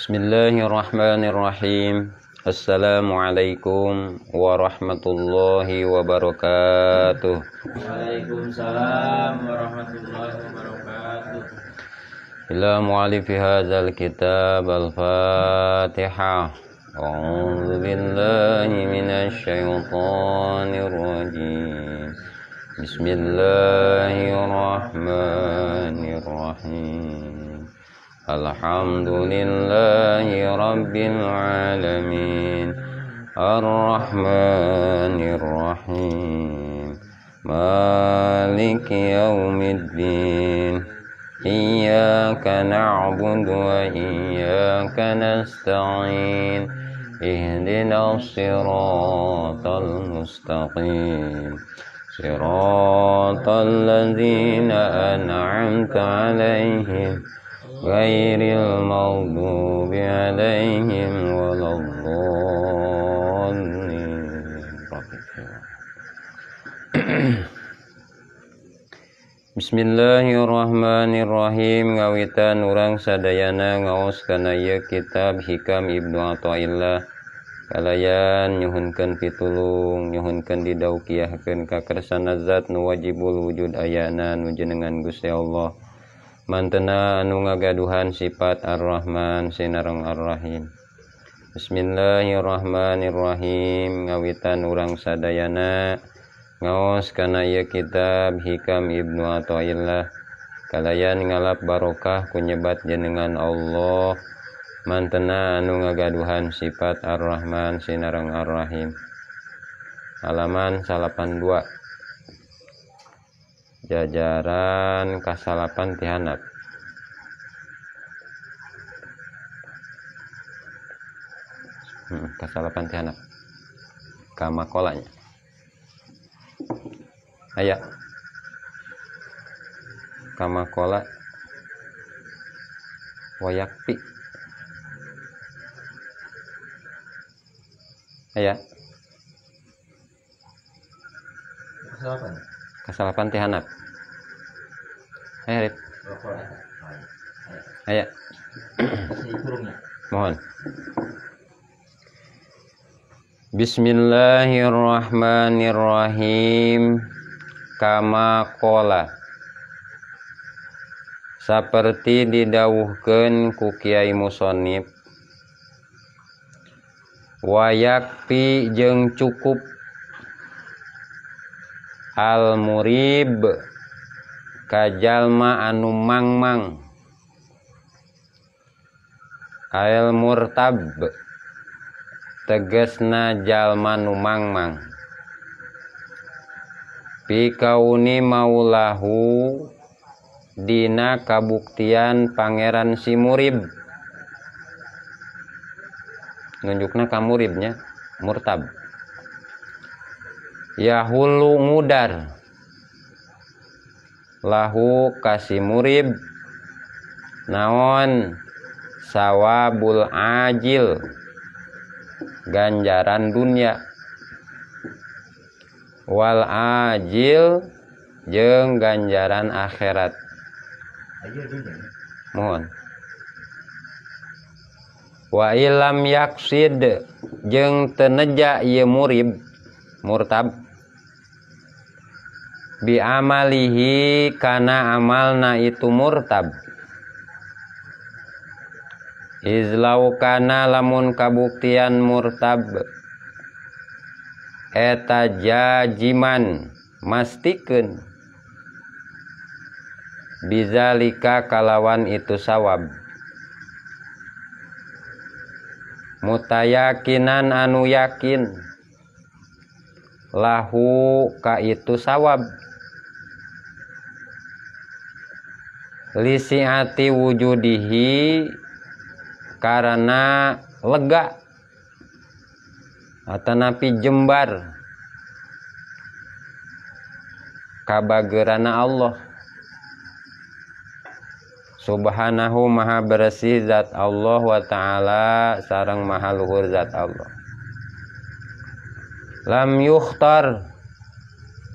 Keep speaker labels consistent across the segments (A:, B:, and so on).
A: Bismillahirrahmanirrahim. Assalamualaikum warahmatullahi wabarakatuh.
B: Waalaikumsalam warahmatullahi wabarakatuh.
A: Ila mu'alifi hadzal kitab al-Fatihah. A'udzu billahi minasy syaithanir rajim. Bismillahirrahmanirrahim. Alhamdulillahi rabbil alamin. Ar-Rahmanir Rahim. Maliki yaumiddin. Iyyaka na'budu wa iyyaka nasta'in. Ihdinas siratal mustaqim. Siratal ladzina an'amta 'alaihim ghairil maghdubi 'alaihim waladdallin. Bismillahirrahmanirrahim. Ngawitan urang sadayana ngaos kana ieu kitab Hikam Ibnu Athaillah kalayan nyuhunkeun pitulung, nyuhunkeun didaukiahkeun ka kersana zat nu wajibul wujud ayana nu jenengan Gusti Allah. Mantena anu ngagaduhan sifat Ar-Rahman sinareng Ar-Rahim. Bismillahirrahmanirrahim. Ngawitan urang sadayana ngaos kana ieu kitab Hikam Ibnu Athaillah kalayan ngalap barokah ku nyebat jenengan Allah. Mantena anu ngagaduhan sifat Ar-Rahman sinareng Ar-Rahim. Halaman 82. Jajaran kasalapan tihanap. Kasalapan tihanap. Kamakolanya. Aya. Kamakola wayakpi. Aya. Kasalapan tihanap. Aya. Aya. Mohon. Bismillahirrahmanirrahim. Kama qala. Saperti didawuhkeun ku Kiai Musonib. Wayakfi jeung cukup. Al-murib kajalma anu mangmang. Al-murtab tegesna jalma nu mangmang. Pikauni maulahu dina kabuktian pangeran si murib. Nunjukna ka muribnya murtab. Yahulu ngudar lahu kasi murib naon sawabul ajil ganjaran dunia wal ajil jeung ganjaran akhirat. Mohon. Wa ilam yaksid jeung teu neja ieu murib murtab bi amalihi kana amalna itu murtab. Izlau kana lamun kabuktian murtab eta jajiman mastikeun bizalika kalawan itu sawab. Mutayakinan anu yakin lahu ka itu sawab. Lisiati wujudihi karena lega atanapi jembar kabageurana Allah subhanahu maha bersih zat Allah wa ta'ala sareng maha luhur zat Allah. Lam yukhtar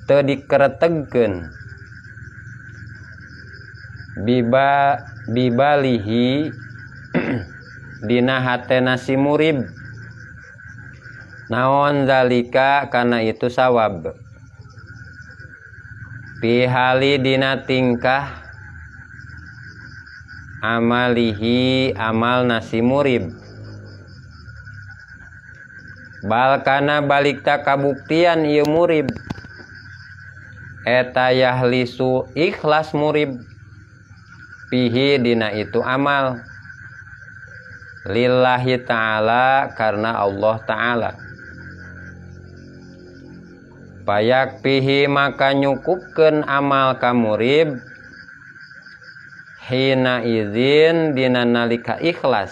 A: teu dikeretegkeun bibalihi dina hatena si murib. Naon zalika kana itu sawab. Pihali dina tingkah amalihi amal nasi murib. Balkana balikta kabuktian ieu murib. Eta yahlisu ikhlas murib. Pihi dina itu amal. Lillahi ta'ala karena Allah ta'ala. Payak pihi maka nyukupkeun amal ka murib. Hina izin dina nalika ikhlas.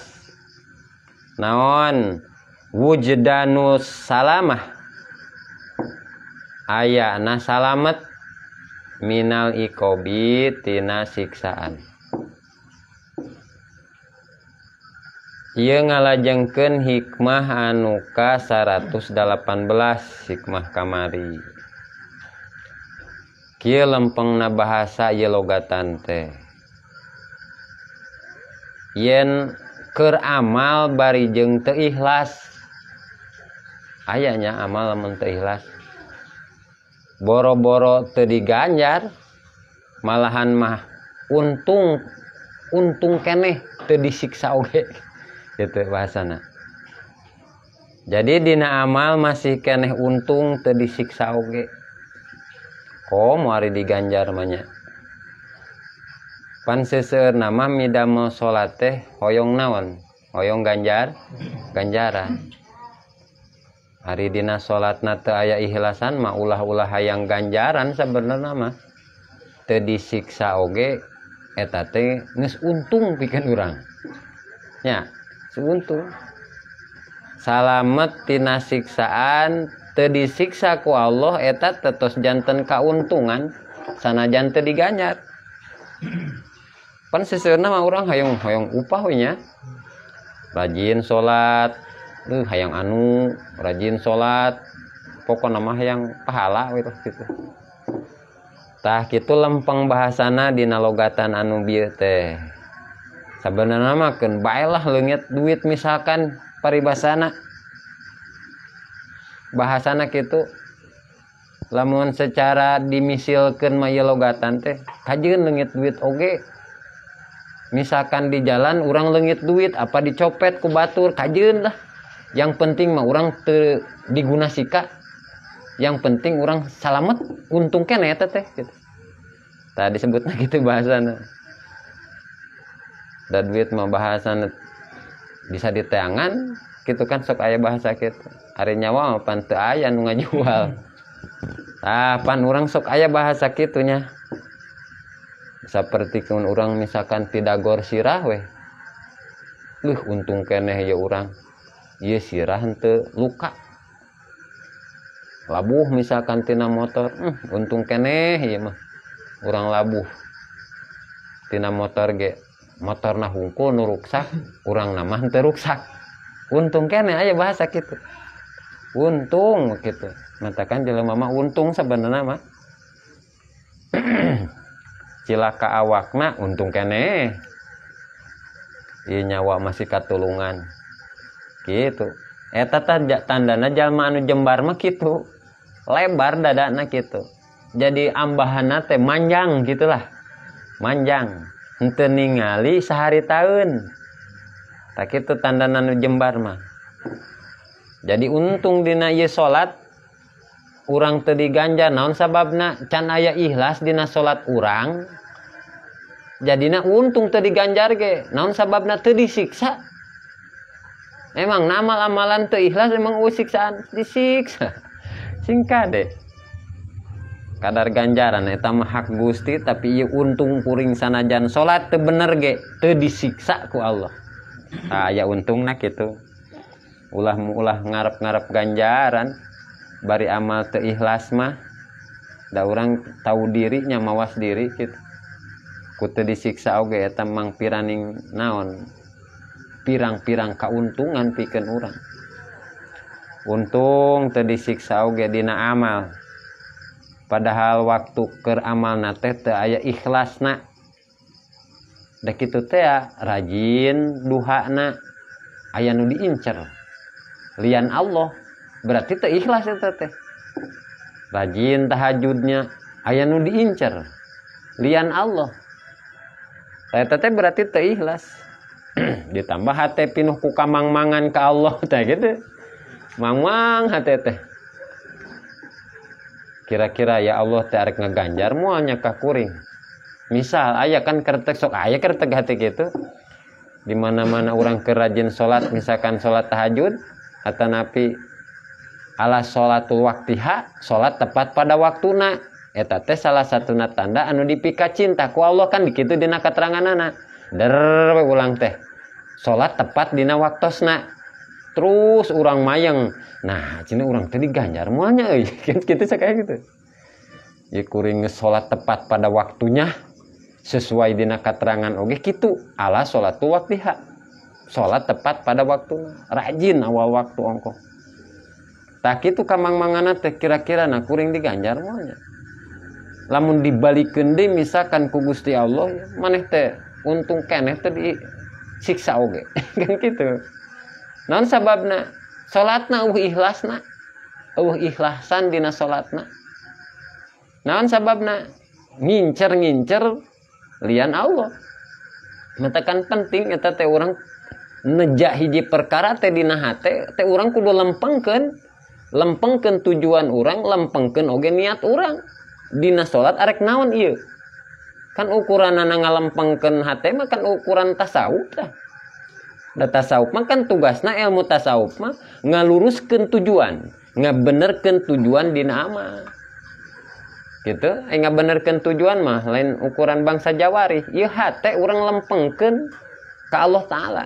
A: Naon wujdanus salamah. Ayana salamet minal ikobi tina siksaan. Ieu ngalajengkeun hikmah anu ka 118 hikmah kamari. Kieu lempengna bahasa ieu logatan teh. Yen keur amal bari jeung teu ikhlas. Ayanya amal lamun teu ikhlas. Boro-boro teu diganjar, malahan mah untung keneh teu disiksa oge. Gitu bahasana. Jadi dina amal masih keneh untung teu disiksa oge. Moari diganjar mah nya. Pan seuseurna mah midamel salat teh hoyong naon? Hoyong ganjaran. Hari dina salatna teu aya ikhlasan mah ulah-ulah hayang ganjaran sabenerna mah. Teu disiksa oge eta teh geus untung pikeun urang. Nya, seuntung. Salamet tina siksaan teu disiksa ku Allah eta tetos janten kauntungan sanajan teu diganjar. Pan seuseurna mah urang hayang upah we nya. Rajin salat, hayang anu rajin salat. Pokona mah hayang pahala we kitu. Tah kitu lempeng bahasana dina logatan anu bieu teh. Sabenerna mah keun bae lah leungit duit misalkan paribasana. Bahasana kitu. Lamun secara dimisilkeun mah ieu logatan teh, kajeun leungit duit oge. Misalkan di jalan urang leungit duit apa dicopet ku batur, kajeun lah. Yang penting mah urang teu diguna sika. Yang penting urang salamet, untung keneh eta teh gitu. Tah disebutna kitu bahasana. Da duit mah bahasana bisa diteangan, kitu kan sok aya bahasa kitu. Ari nyawa mah pan teu aya nu ngajual. Pan urang sok aya bahasa kitu nya. Saperti kun urang misalkan tidak gor sirah we. Untung keneh ya urang. Ieu sirah henteu luka. Labuh misalkan tina motor, untung keneh ieu mah. Urang labuh. Tina motor ge motorna hungkul nu ruksak, urangna mah henteu ruksak. Untung keneh aya bahasa kitu. Untung kitu. Matakan jelema mah untung sabenerna mah. Cilaka awakna untung keneh. Ieu nyawa masih katulungan. Gitu. Eta tandana jalma anu jembar mah kitu. Lebar dadana kitu. Jadi ambahanna teh manjang gitulah. Manjang. Henteu ningali sahari taun. Tak kitu tandana anu jembar mah. Jadi untung dina ieu salat urang teu diganjar. Naon sababna? Can aya ikhlas dina salat urang. Jadina untung teu diganjar ge. Naon sababna? Teu disiksa. Emang amal-amalan teu ikhlas emang siksaan disiksa. Singkat deh. Kadar ganjaran eta mah hak Gusti tapi ieu untung kuring sanajan salat teu bener ge teu disiksa ku Allah. Tah aya untungna kitu. Ulah ngarep-ngarep ganjaran bari amal teu ikhlas mah da urang tahu diri nya mawas diri kitu. Ku teu disiksa oge eta mangpiraning naon? Pirang-pirang kauntungan pikeun urang. Untung teu disiksa oge dina amal. Padahal waktu keur amalna teh teu aya ikhlasna. Da kitu teh rajin duhana. aya nu diincer lian Allah, berarti teu ikhlas eta teh. Rajin tahajudnya aya nu diincer lian Allah, eta teh berarti teu ikhlas. Ditambah hate pinuh ku kamangmangan ka Allah teh gitu. Mangmang hate teh. Kira-kira ya Allah teh arek ngaganjar moal nya ka kuring. Misal aya kan kertek sok aya kertek hati gitu. Di mana-mana orang kerajin salat, misalkan salat tahajud atanapi ala salatul waqtiha, salat tepat pada waktuna. Eta teh salah satuna tanda anu dipika cinta ku Allah kan dikitu dina kateranganana. Der we ulang teh. Salat tepat dina waktosna. Terus urang mayeng. Nah, cenah urang teh diganjar moal nya euy. Kitu sakaya gitu. Ye kuring salat tepat pada waktunya sesuai dina katerangan oge kitu ala sholatul waqtiha, salat tepat pada waktuna, rajin awal waktu ongko. Tak kitu kamang-mangana teh kira-kira na kuring diganjar moal nya. Lamun dibalikeun deui misalkan ku Gusti Allah maneh teh untung keneh teh disiksa oge. Kan kitu. Naon sababna? Salatna ikhlasna. Ikhlasan dina salatna. Naon sababna? Ngincer-ngincer lian Allah. Matakan penting eta teh urang nejak hiji perkara teh dina hate teh urang kudu lempengkeun tujuan urang, lempengkeun oge niat urang. Dina salat arek naon ieu? Kan ukuranana ngalempengkeun hate mah kan ukuran tasawuf tah. Da tasawuf mah kan tugasna ilmu tasawuf mah ngaluruskeun tujuan, ngabenerkeun tujuan dina amal. Gitu, ngabenerkeun tujuan mah lain ukuran bangsa Jawari. Ieu hate urang lempengkeun ka Allah taala.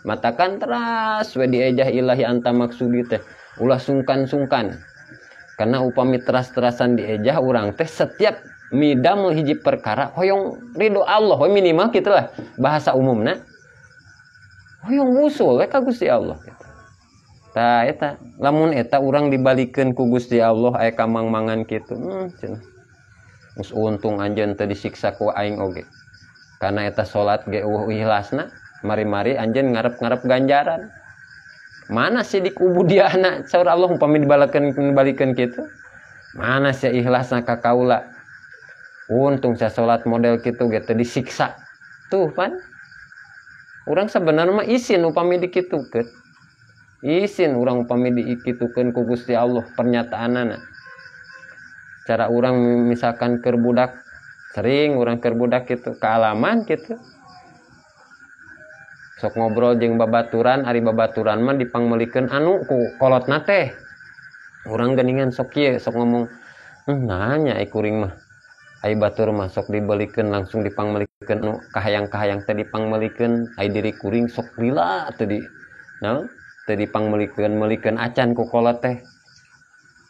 A: Matakan teras we diejah ilahi anta maksudi teh ulah sungkan-sungkan. Karena upami teras-terasan diejah urang teh setiap midam hiji perkara hoyong ridho Allah we minimal kitulah bahasa umumna. Hoyong usul we ka Gusti Allah gitu. Tah eta lamun eta urang dibalikeun ku Gusti Allah aya kamang-mangan kitu cenah geus untung anjeun teu disiksa ku aing oge karena eta salat ge ihlasna mari-mari anjeun ngarep-ngarep ganjaran mana sidik ubudiahna saur Allah upami dibalikeun kitu mana sia ihlasna ka kaula untung sia salat model kitu ge teu disiksa tuh pan urang sabenerna mah isin upami dikitukeun isin urang upami diikitukeun ku Gusti Allah pernyataanana. Cara urang misalkan keur budak sering urang keur budak kitu kaalaman kitu. Sok ngobrol jeung babaturan, ari babaturan mah dipangmeulikeun anu ku kolotna teh. Urang geuningan sok kieu sok ngomong, "Nanya ai kuring mah. Ai batur mah sok dibelikeun langsung dipangmeulikeun anu kahayang-kahayang teh dipangmeulikeun, ai diri kuring sok lila teu di." Naon? Teu dipangmeulikeun acan ku kolot teh.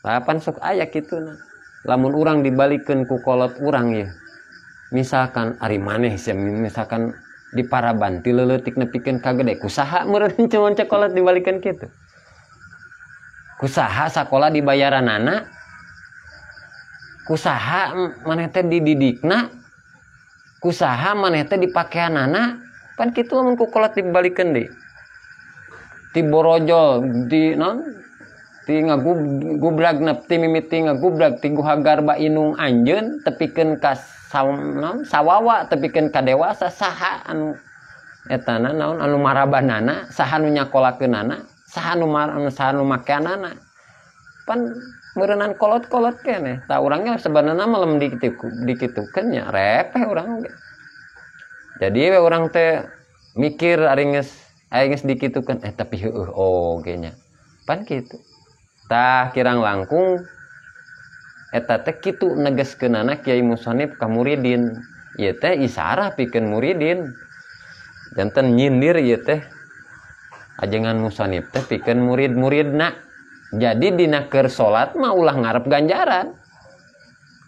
A: Lapan sok aya kituna. Lamun urang dibalikeun ku kolot urang ye. Misalkan ari maneh misalkan di Paraban ti leuletik nepikeun ka gede kusaha meureun cuman cek kolot dibalikeun kitu. Kusaha sakola dibayaranana? Kusaha maneh teh dididikna? Kusaha maneh teh dipakeanana? Pan kitu lamun ku kolot dibalikeun deui. Ti borojol di non ti ngagubrag ti mimiti ngagubrag ti guhagarba inung anjeun tepikeun ka sawawa tepikeun ka dewasa saha anu etana naon anu marabanana saha nu nyakolakeunana saha nu makeanana pan meureunan kolot-kolot keneh tah urang ge sebenarnya malam dikitukeun nya repeh urang ge jadi we urang teh mikir ari geus dikitukeun tapi heueuh oge nya pan kitu tah kirang langkung eta teh kitu negeskeunana Kiai Musonib ka muridin ieu teh isarah pikeun muridin janten nyindir ieu teh ajengan Musonib teh pikeun murid-muridna jadi dina keur salat mah ulah ngarep ganjaran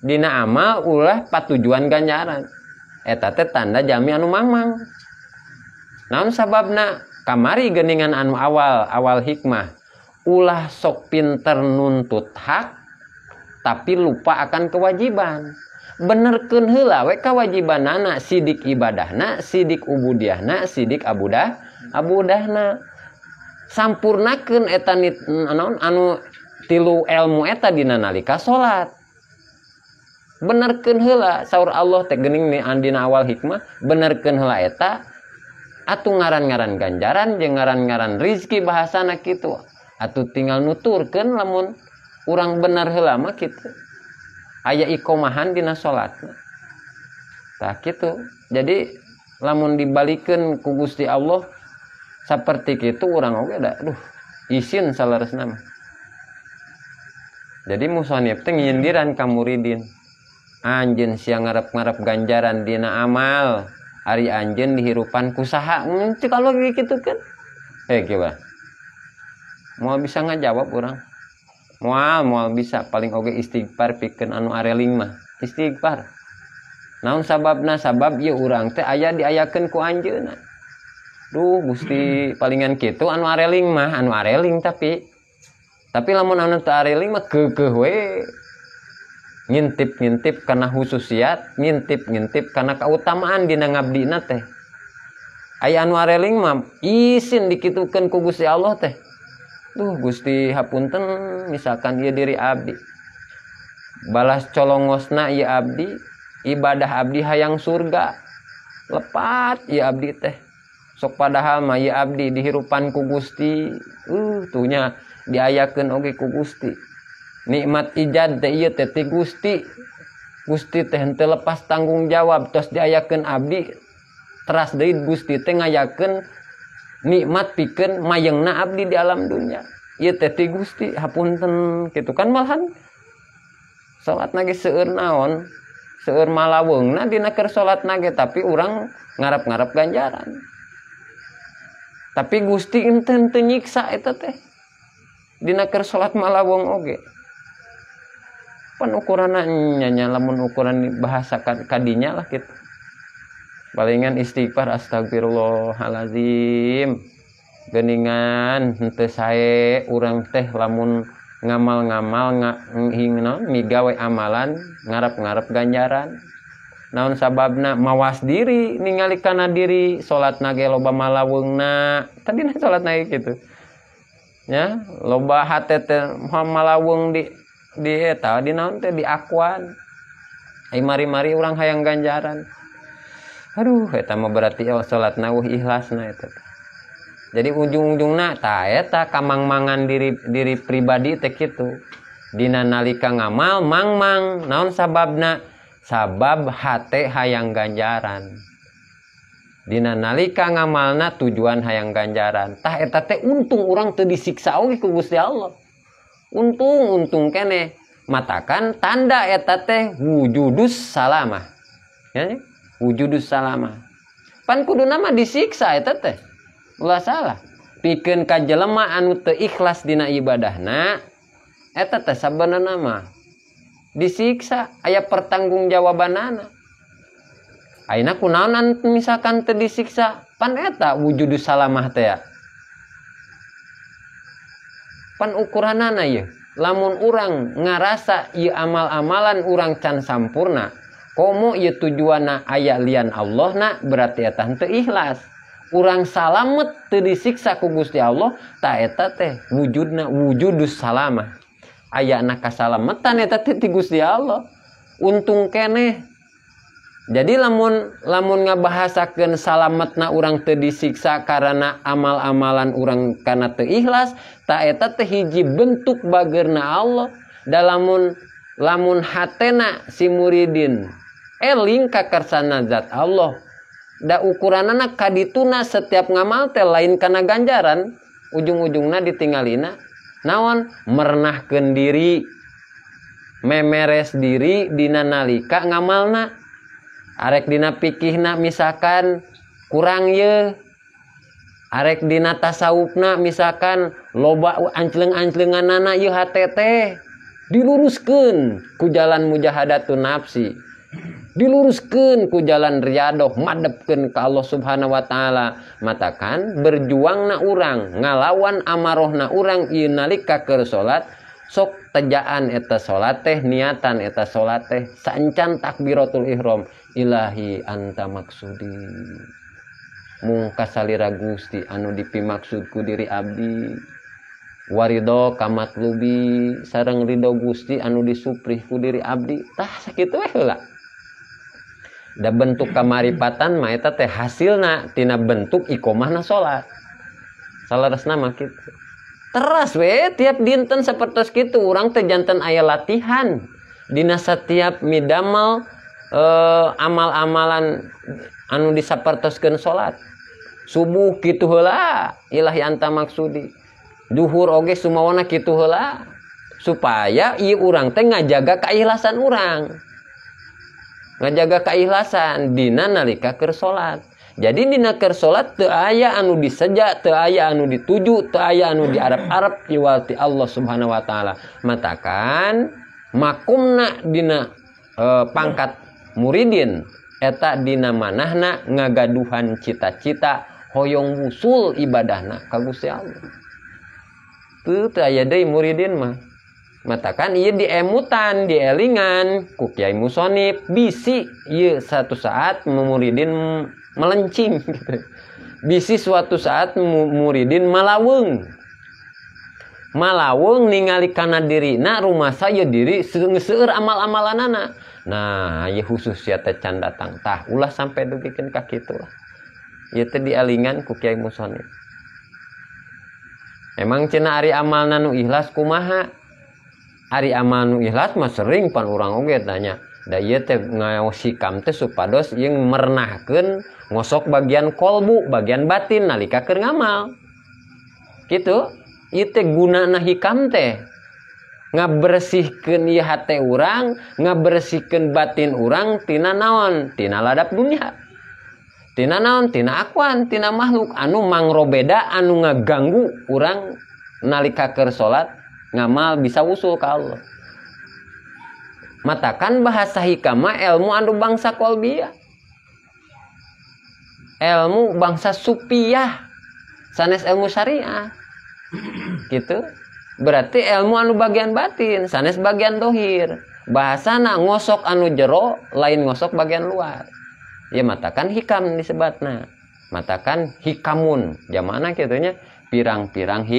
A: dina amal ulah patujuan ganjaran eta teh tanda jami anu mangmang naon sababna kamari geuningan anu awal hikmah ulah sok pinter nuntut hak tapi lupa akan kewajiban benerkeun heula we kewajibanana sidik ibadahna sidik ubudiahna sidik abudahna sampurnakeun eta anu tilu ilmu eta dina nalika salat. Benerkeun heula saur Allah teh geuning dina awal hikmah, benerkeun heula eta atuh ngaran-ngaran ganjaran jeung ngaran-ngaran rizki bahasana kitu. Atuh tinggal nuturkeun lamun urang bener heula mah kitu. Aya iqomahan dina salatna. Tah kitu. Jadi lamun dibalikeun ku Gusti Allah saperti kitu urang oge da isin salaresna mah. Jadi musannif teh nyindiran ka muridin. Anjeun sia ngarep-ngarep ganjaran dina amal, ari anjeun dihirupan ku saha? Teu kalau kitu kan. Gimana? Moal bisa ngajawab urang. Moal bisa paling oge istighfar pikeun anu areling mah. Istighfar. Naon sababna? Sabab ieu urang teh aya diayakeun ku anjeunna. Gusti palingan kitu anu areling mah, anu areling tapi lamun anu teu areling mah keukeuh we. Ngintip kana hususiat, ngintip kana kautamaan dina ngabdina teh. Aya anu areling mah isin dikitukeun ku Gusti Allah teh. Gusti hapunten misalkan ieu diri abdi. Balas colongosna ieu abdi, ibadah abdi hayang surga. Lepat ieu abdi teh. Sok padahal mah ieu abdi dihirupan ku Gusti, tuhnya diayakeun oge ku Gusti. Nikmat ijad teh ieu teh ti Gusti. Gusti teh henteu lepas tanggung jawab tos diayakeun abdi. Teras deui Gusti teh ngayakeun nikmat pikeun mayengna abdi di alam dunya. Ieu teh ti Gusti hapunten kitu kan malahan. Salatna ge seueur naon? Seueur malaweungna dina keur salatna ge tapi urang ngarep-ngarep ganjaran. Tapi Gusti henteu nyiksa eta teh. Dina keur salat malaweung oge. Pan ukuranna nya lamun ukuran bahasa kadinya lah gitu. Palingan istighfar astagfirullahalazim. Geuningan henteu sae urang teh lamun ngamal-ngamal migawe amalan ngarep-ngarep ganjaran. Naon sababna? Mawas diri ningali kana diri salatna ge loba malaweungna. Tadina salatna kitu. Ya, loba hate teh malaweung di eta di naon teh di akuan. Ai mari-mari urang hayang ganjaran. Eta mah berarti salatna ikhlasna eta. Jadi ujung-ujungna tah eta kamangmangan diri pribadi teh kitu. Dina nalika ngamal mangmang, naon sababna? Sabab hate hayang ganjaran. Dina nalika ngamalna tujuan hayang ganjaran. Tah eta teh untung urang teu disiksa oge ku Gusti Allah. Untung kene matakan tanda eta teh wujudus salamah. Ya, wujudus salamah. Pan kuduna mah disiksa eta teh. Ulah salah. Pikeun ka jelema anu teu ikhlas dina ibadahna, eta teh sabenerna mah disiksa, aya pertanggungjawabanana. Ayeuna kunaon misalkan teu disiksa? Pan eta wujudus salamah teh. Pan ukuranana ieu. Lamun urang ngarasa ieu amal-amalan urang can sampurna, komo ieu tujuanna aya lian Allahna, berarti eta henteu ikhlas. Urang salamet teu disiksa ku Gusti Allah, ta eta teh wujudna wujudus salamah. Ayana kasalametan eta teh ti Gusti Allah. Untung keneh. Jadi lamun ngabahasakeun salametna urang teu disiksa karena amal-amalan urang kana teu ikhlas, ta eta teh hiji bentuk bageurna Allah. Da lamun hatena si muridin eling ka kersana zat Allah, da ukuranana kadituna setiap ngamal teh lain kana ganjaran, ujung-ujungna ditinggalina naon? Merenahkeun diri, memeres diri dina nalika ngamalna. Arek dina pikihna misalkan kurang ye, arek dina tasawufna misalkan loba ancleng-anclenganana ye hate teh diluruskeun ku jalan mujahadatun nafsi, diluruskeun ku jalan riyadoh, madepkeun ka Allah Subhanahu wa taala. Matakan berjuangna urang ngalawan amarohna urang ieu nalika keur salat, sok tejaan eta salat teh, niatan eta salat teh saencan takbiratul ihram, ilahi anta maksudi.
C: mung kasalira Gusti anu dipimaksudku diri abdi warido kamatlubi sareng ridho Gusti anu disuprih ku diri abdi tah sakitu we heula. Da bentuk kamaripatan mah eta teh hasilna tina bentuk iqomahna salat. Salaresna mah kitu. Teras we tiap dinten sapertos kitu urang teh janten aya latihan dina setiap midamel amal-amalan anu disapertoskeun salat. Subuh kitu heula ilahi anta maksudi. Duhur oge sumawana kitu heula supaya ieu urang teh ngajaga kaikhlasan urang. Ngajaga kaikhlasan dina nalika keur salat. Jadi dina keur salat teu aya anu diseja, teu aya anu dituju, teu aya anu diarep-arep iwati Allah Subhanahu wa taala. Matakan makumna dina pangkat muridin eta dina manahna ngagaduhan cita-cita hoyong wusul ibadahna ka Gusti Allah. Teu aya deui muridin mah. Matakan ieu diemutan, dielingan ku Kiai Musonib bisi ieu satu saat muridin melencing gitu. Bisi suatu saat muridin malaweung. Malaweung ningali kana dirina rumah saya diri seueur amal-amalanana. Nah, ieu khusus sia teh can datang tah ulah sampai dugikeun ka kitu lah. Ieu teh dielingan ku Kiai Musonib. Emang cenah ari amalna nu ikhlas kumaha? Ari amal nu ikhlas mah sering pan urang oge tanya. Da ieu teh ngaosikam teh supados ieu merenahkeun ngosok bagian kolbu, bagian batin nalika keur ngamal. Kitu. Ieu teh gunana hikam teh ngabersihkeun ieu hate urang, ngabersihkeun batin urang tina naon? Tina ladap dunia. Tina naon? Tina akwan, tina makhluk anu mangrobeda anu ngaganggu urang nalika keur salat ngamal bisa usul ka Allah. Matakan bahasa hikama ilmu anu bangsa kolbiyah. Ilmu bangsa supiyah. Sanes ilmu syariah. Gitu. Berarti ilmu anu bagian batin, sanes bagian dohir. Bahasana ngosok anu jero, lain ngosok bagian luar. Ya matakan hikam disebatna. Matakan hikamun. Jamana kitunya pirang-pirang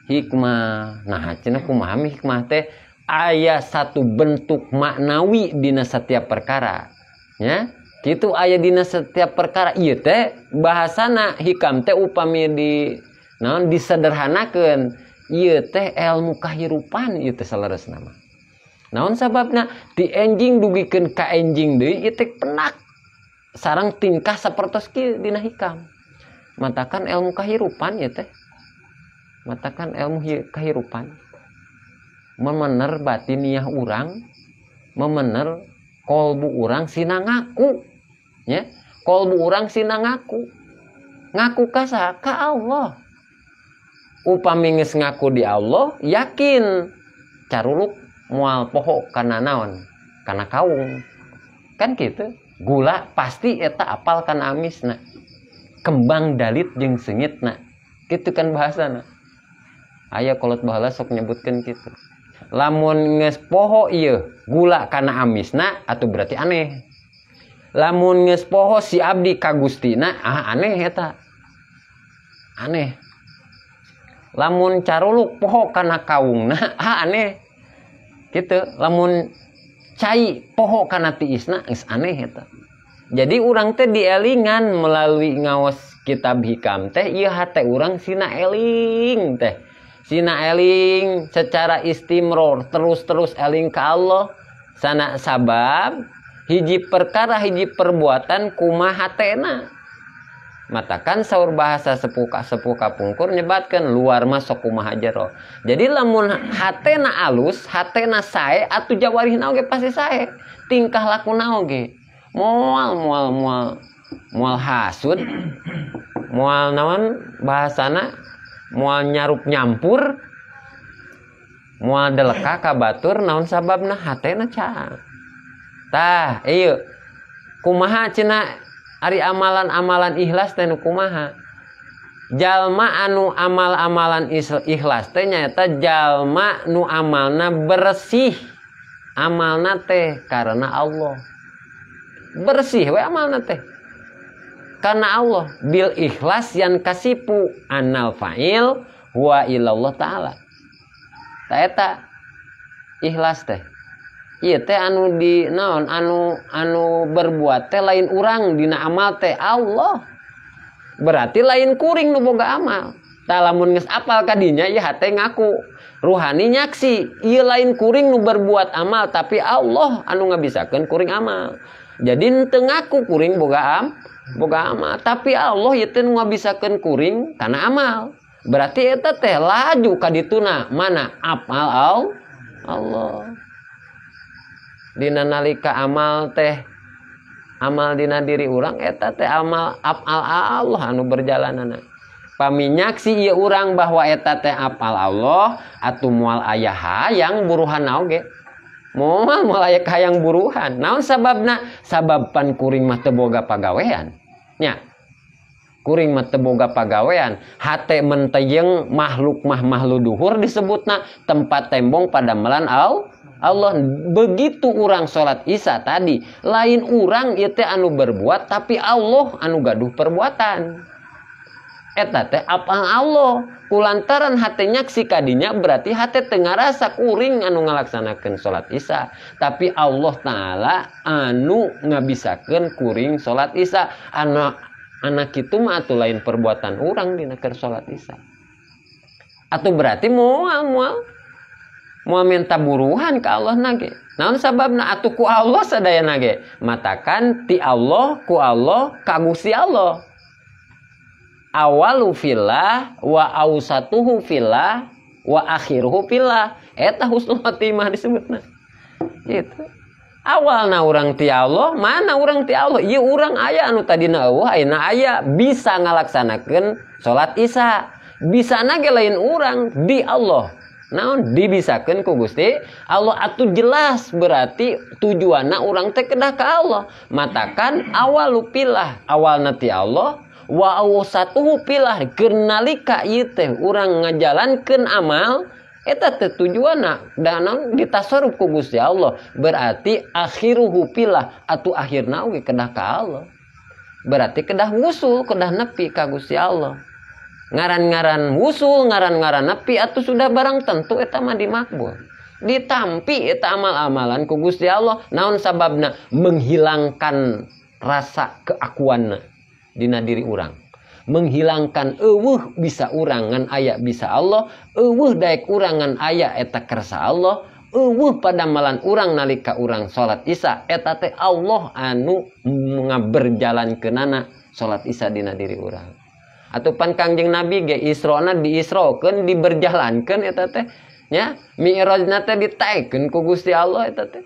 C: hikmah. Nah, cenah kumaha hikmah teh aya satu bentuk maknawi dina setiap perkara. Ya, kitu aya dina setiap perkara. Ieu teh bahasana hikam teh upami naon disederhanakeun. Ieu teh ilmu kahirupan ieu teh salaresna mah. Naon sababna? Ti enjing dugikeun ka enjing deui ieu teh penak. Sareng tingkah sapertos kieu dina hikam. Matakan ilmu kahirupan ieu teh. Matakan ilmu kehidupan memener batiniah urang, memener kolbu urang sina ngaku, ya kolbu urang sina ngaku ka saha? Ka Allah. Upami geus ngaku di Allah, yakin caruluk moal poho kana naon? Kana kaung. Kan kitu. Gula pasti eta apal kana amisna. Kembang dalit jeung seungitna. Kitu kan bahasana. Aya kolot baheula sok nyebutkeun kitu. Lamun geus poho ieu gula kana amisna atuh berarti aneh. Lamun geus poho si abdi ka Gustina, aneh eta. Aneh. Lamun caruluk poho kana kaungna, aneh. Kitu. Lamun cai poho kana tiisna, geus aneh eta. Jadi urang teh dielingan melalui ngaos kitab hikam teh ieu hate urang sina eling teh. Sina eling secara istimror terus-terus eling ka Allah sana sabab hiji perkara hiji perbuatan kumaha hatena. Matakan saur bahasa sepuh kapungkur nyebatkeun luar mah sok kumaha jero. Jadi lamun hatena alus, hatena sae atuh jawarihna oge pasti sae. Tingkah lakuna oge moal hasud, moal naon bahasana moal nyarup nyampur, moal deleka ka batur naon sababna hatena caang. Tah ieu kumaha cenah ari amalan-amalan ikhlas teh nu kumaha? Jalma anu amal-amalan ikhlas teh nyaeta jalma nu amalna bersih. Amalna teh karena Allah. Bersih we amalna teh. karena Allah. Bil ikhlas yang kasipu anal fa'il wa ilallah ta'ala. Ta eta ikhlas teh. Ieu teh anu di naon anu berbuat teh lain urang dina amal teh Allah. Berarti lain kuring nu boga amal. Tah lamun geus apal ka dinya ieu hate ngaku. Ruhani nyaksi, ieu lain kuring nu berbuat amal tapi Allah anu ngabisakeun kuring amal. Jadi henteu ngaku kuring boga amal, tapi Allah ieu teh nu ngabisakeun kuring kana amal. Berarti eta teh laju ka dituna mana apal Allah. Dina nalika amal teh amal dina diri urang eta teh amal apal Allah anu berjalanana. Paminyaksi ieu urang bahwa eta teh apal Allah atuh moal aya hayang buruhan oge. Moal aya hayang buruhan. Naon sababna? Sabab pan kuring mah teu boga pagawean. Nya. Kuring mah teu boga pagawean. Hate menteyeng makhluk mah makhluk duhur disebutna tempat tembong pada melan Allah. Begitu urang salat Isya tadi, lain urang ieu teh anu berbuat tapi Allah anu gaduh perbuatan. Eta teh apal Allah. Kulantaran hate nyaksi kadinya berarti hate teu ngarasa kuring anu ngalaksanakeun salat Isya, tapi Allah taala anu ngabisakeun kuring salat Isya. Anak kitu mah atuh lain perbuatan urang dina keur salat Isya. Atuh berarti moal minta buruhan ka Allah nage. Naon sababna atuh ku Allah sadayana ge? Matakan ti Allah ku Allah ka Gusti Allah. Awalu fillah wa ausatuhu fillah wa akhiruhu fillah. Eta husnul khotimah disebutna. Gitu. Awalna urang ti Allah, mana urang ti Allah? Ieu urang aya anu tadina eueuh ayeuna aya bisa ngalaksanakeun salat Isya. Bisana ge lain urang di Allah. Naon dibisakeun ku Gusti Allah atuh jelas berarti tujuanna urang teh kedah ka Allah. Matakan awalu pillah awalna ti Allah wa awsatuhu pillah keunalika ieu teh urang ngajalankeun amal eta teh tujuanna dan ditasarruf ku Gusti Allah berarti akhiruhu pillah atuh akhirna oge kedah ka Allah. Berarti kedah wusul kedah nepi ka Gusti Allah. Ngaran-ngaran wusul, ngaran-ngaran nepi atuh sudah barang tentu eta mah dimakbul. Ditampi eta amal-amalan ku Gusti Allah. Naon sababna? Menghilangkan rasa keakuanna dina diri urang. Menghilangkan eueuh bisa urang ngan aya bisa Allah, eueuh daek urang ngan aya eta kersa Allah, eueuh padamalan urang nalika urang salat Isya eta teh Allah anu ngaberjalankeunana salat Isya dina diri urang. Atau pan Kangjeng Nabi ge Israna diisrokeun diberjalankeun eta teh nya Mi'rajna teh ditaekeun ku Gusti Allah eta teh.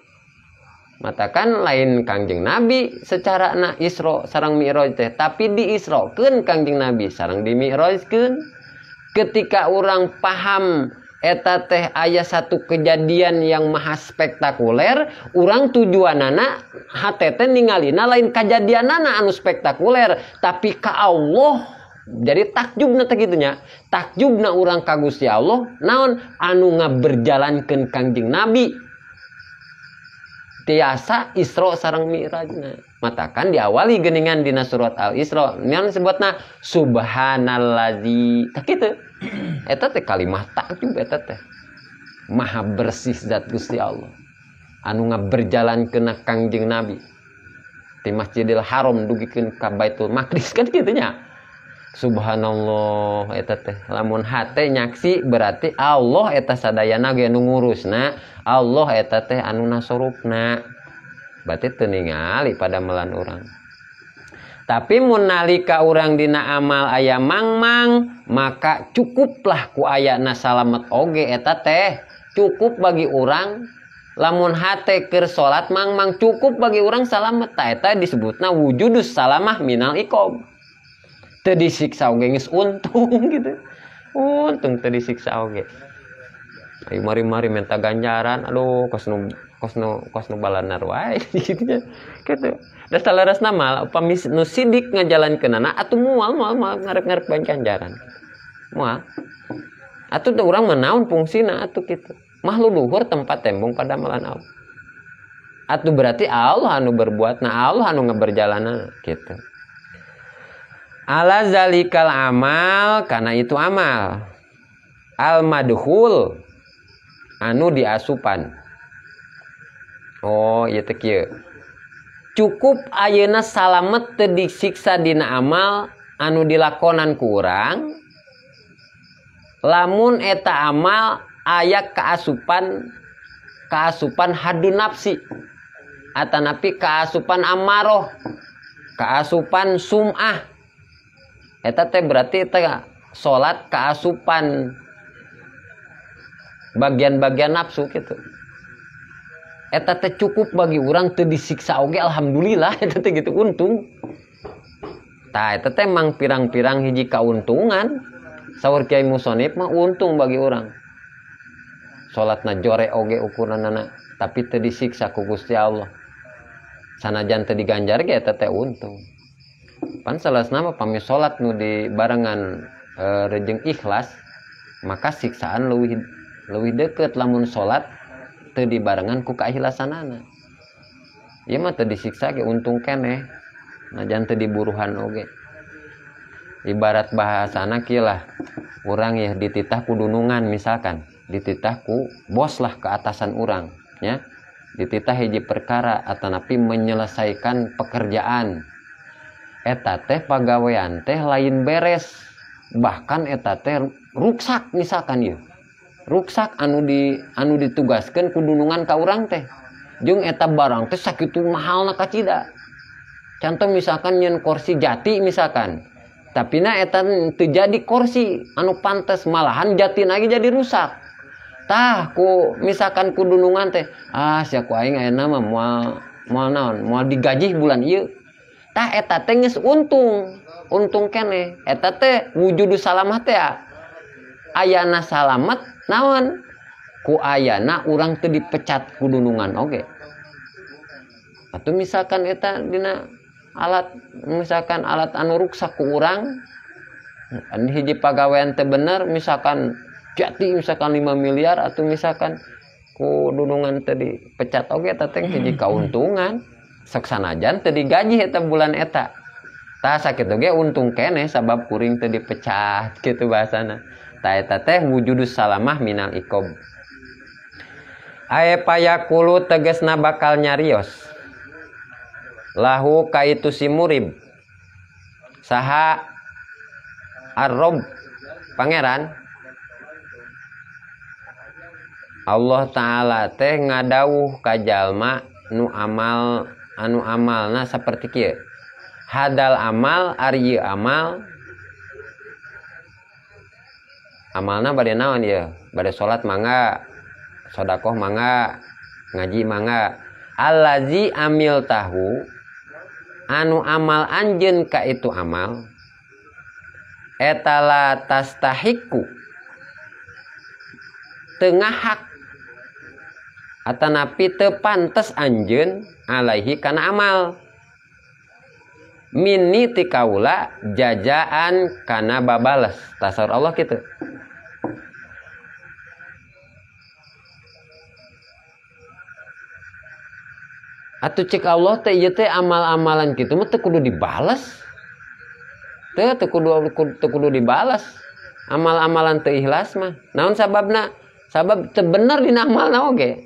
C: Matakan lain Kangjeng Nabi secara na Isra sareng Mi'raj teh tapi diisrokeun Kangjeng Nabi sareng dimi'rajkeun. Ketika orang paham eta teh aya satu kejadian yang maha spektakuler, urang tujuanana hate teh ningalina lain kejadianana anu spektakuler tapi ka Allah. Jadi takjubna teh kitu nya. Takjubna urang ka Gusti Allah naon anu ngaberjalankeun Kangjeng Nabi. Tiasa Isra sareng Mi'rajna. Matakan diawali geuningan dina surat Al-Isra. Naon disebutna subhanallazi. Tah kitu. Eta teh kalimat takjub eta teh. Maha bersih zat Gusti Allah. Anu ngaberjalankeun Kangjeng Nabi. Di Masjidil Haram dugikeun ka Baitul Maqdis kan kitu nya. Subhanallah eta teh lamun hate nyaksi berarti Allah eta sadayana ge anu ngurusna, Allah eta teh anu nasorupna. Berarti teu ningali pada melan urang. Tapi mun nalika urang dina amal aya mangmang, maka cukuplah ku ayana salamet oge eta teh. Cukup bagi urang lamun hate keur salat mangmang cukup bagi urang salamet. Ta eta disebutna wujudus salamah minal iqab. Teu disiksa oge geus untung gitu. Untung teu disiksa oge. Ayo mari-mari minta ganjaran. Aduh kosnu balanar wae gitu nya. Kitu. Da salerasna mah upami nu sidik ngajalankeunana atuh moal ngarep-ngarep bae ganjaran. Moal. Atuh teh urang mah naon fungsina atuh kitu. Makhluk luhur tempat tembong pada melan Allah. Atuh berarti Allah anu berbuat, nah Allah anu ngaberjalanana gitu. Ala zalikal amal, karena itu amal. Al madhul, anu diasupan. Oh, ieu teh kieu. Cukup ayeuna salamet teu disiksa dina amal anu dilakonan ku urang. Lamun eta amal aya kaasupan hadu nafsi. Atanapi kaasupan amaroh, kaasupan sum'ah. Eta teh berarti eta salat kaasupan bagian-bagian nafsu gitu. Eta teh cukup bagi orang teu disiksa oge alhamdulillah eta teh gitu untung. Tah eta teh mang pirang-pirang hiji kauntungan. Saur Kiai Musonib mah untung bagi orang. Salatna jore oge ukuranana tapi teu disiksa ku Gusti Allah. Sanajan teu diganjar ge eta teh untung. Pan salasna mah pami salat nu dibarengan rejeng ikhlas, maka siksaan leuwih deukeut lamun salat teu dibarengan ku kaikhlasanana. Ieu mah teu disiksa ge untung keneh. Najan teu diburuhan oge. Ibarat bahasana kieu lah. Urang ya dititah ku dunungan misalkan, dititah ku bos lah ke atasan urang, nya. Dititah hiji perkara atanapi menyelesaikan pekerjaan. Eta teh pagawean teh lain beres, bahkan eta teh ruksak misalkan ieu ruksak anu ditugaskeun ku dunungan ka urang teh jeung eta barang teh sakitu mahalna kacida. Contoh misalkan nyen kursi jati misalkan, tapi na eta teu jadi kursi anu pantes, malahan jati lagi jadi rusak. Tah ku misalkan ku dunungan teh sia ku aing ayeuna mah moal naon moal digaji bulan ieu. Tah eta teh geus untung keneh. Eta teh wujudu salamah teh ayana salamet naon ku ayana urang teu dipecat ku dunungan oge. Atuh misalkan eta dina alat misalkan alat anu ruksak ku urang hiji pagawean teu bener misalkan jati misalkan 5 miliar atau misalkan ku dunungan teu dipecat oge eta teh hiji kauntungan. Sok sanajan teu digaji eta bulan eta. Tah sakitu ge untung keneh sabab kuring teu dipecat kitu bahasana. Tah eta teh wujudus salamah minal iqob. Ae payakulu tegasna bakal nyarios. Lahu kaitu si murib. Saha ar-rabb pangeran. Allah taala teh ngadawuh ka jalma nu anu amalna saperti kieu. Hadal amal ari amal amalna bade naon ieu? Bade salat mangga, sedekah mangga, ngaji mangga. Allazi amil tahu anu amal anjeun ka itu amal etala tastahiku teu ngahak atanapi teu pantes anjeun alaihi kana amal minni ti kaula jajaan kana babales. Tasawur Allah kitu. Atuh cek Allah teh ieu teh amal-amalan kitu mah teu kudu dibales. Teu kudu dibales. Amal-amalan teu ikhlas mah. Naon sababna? Sabab teu bener dina amalna oge.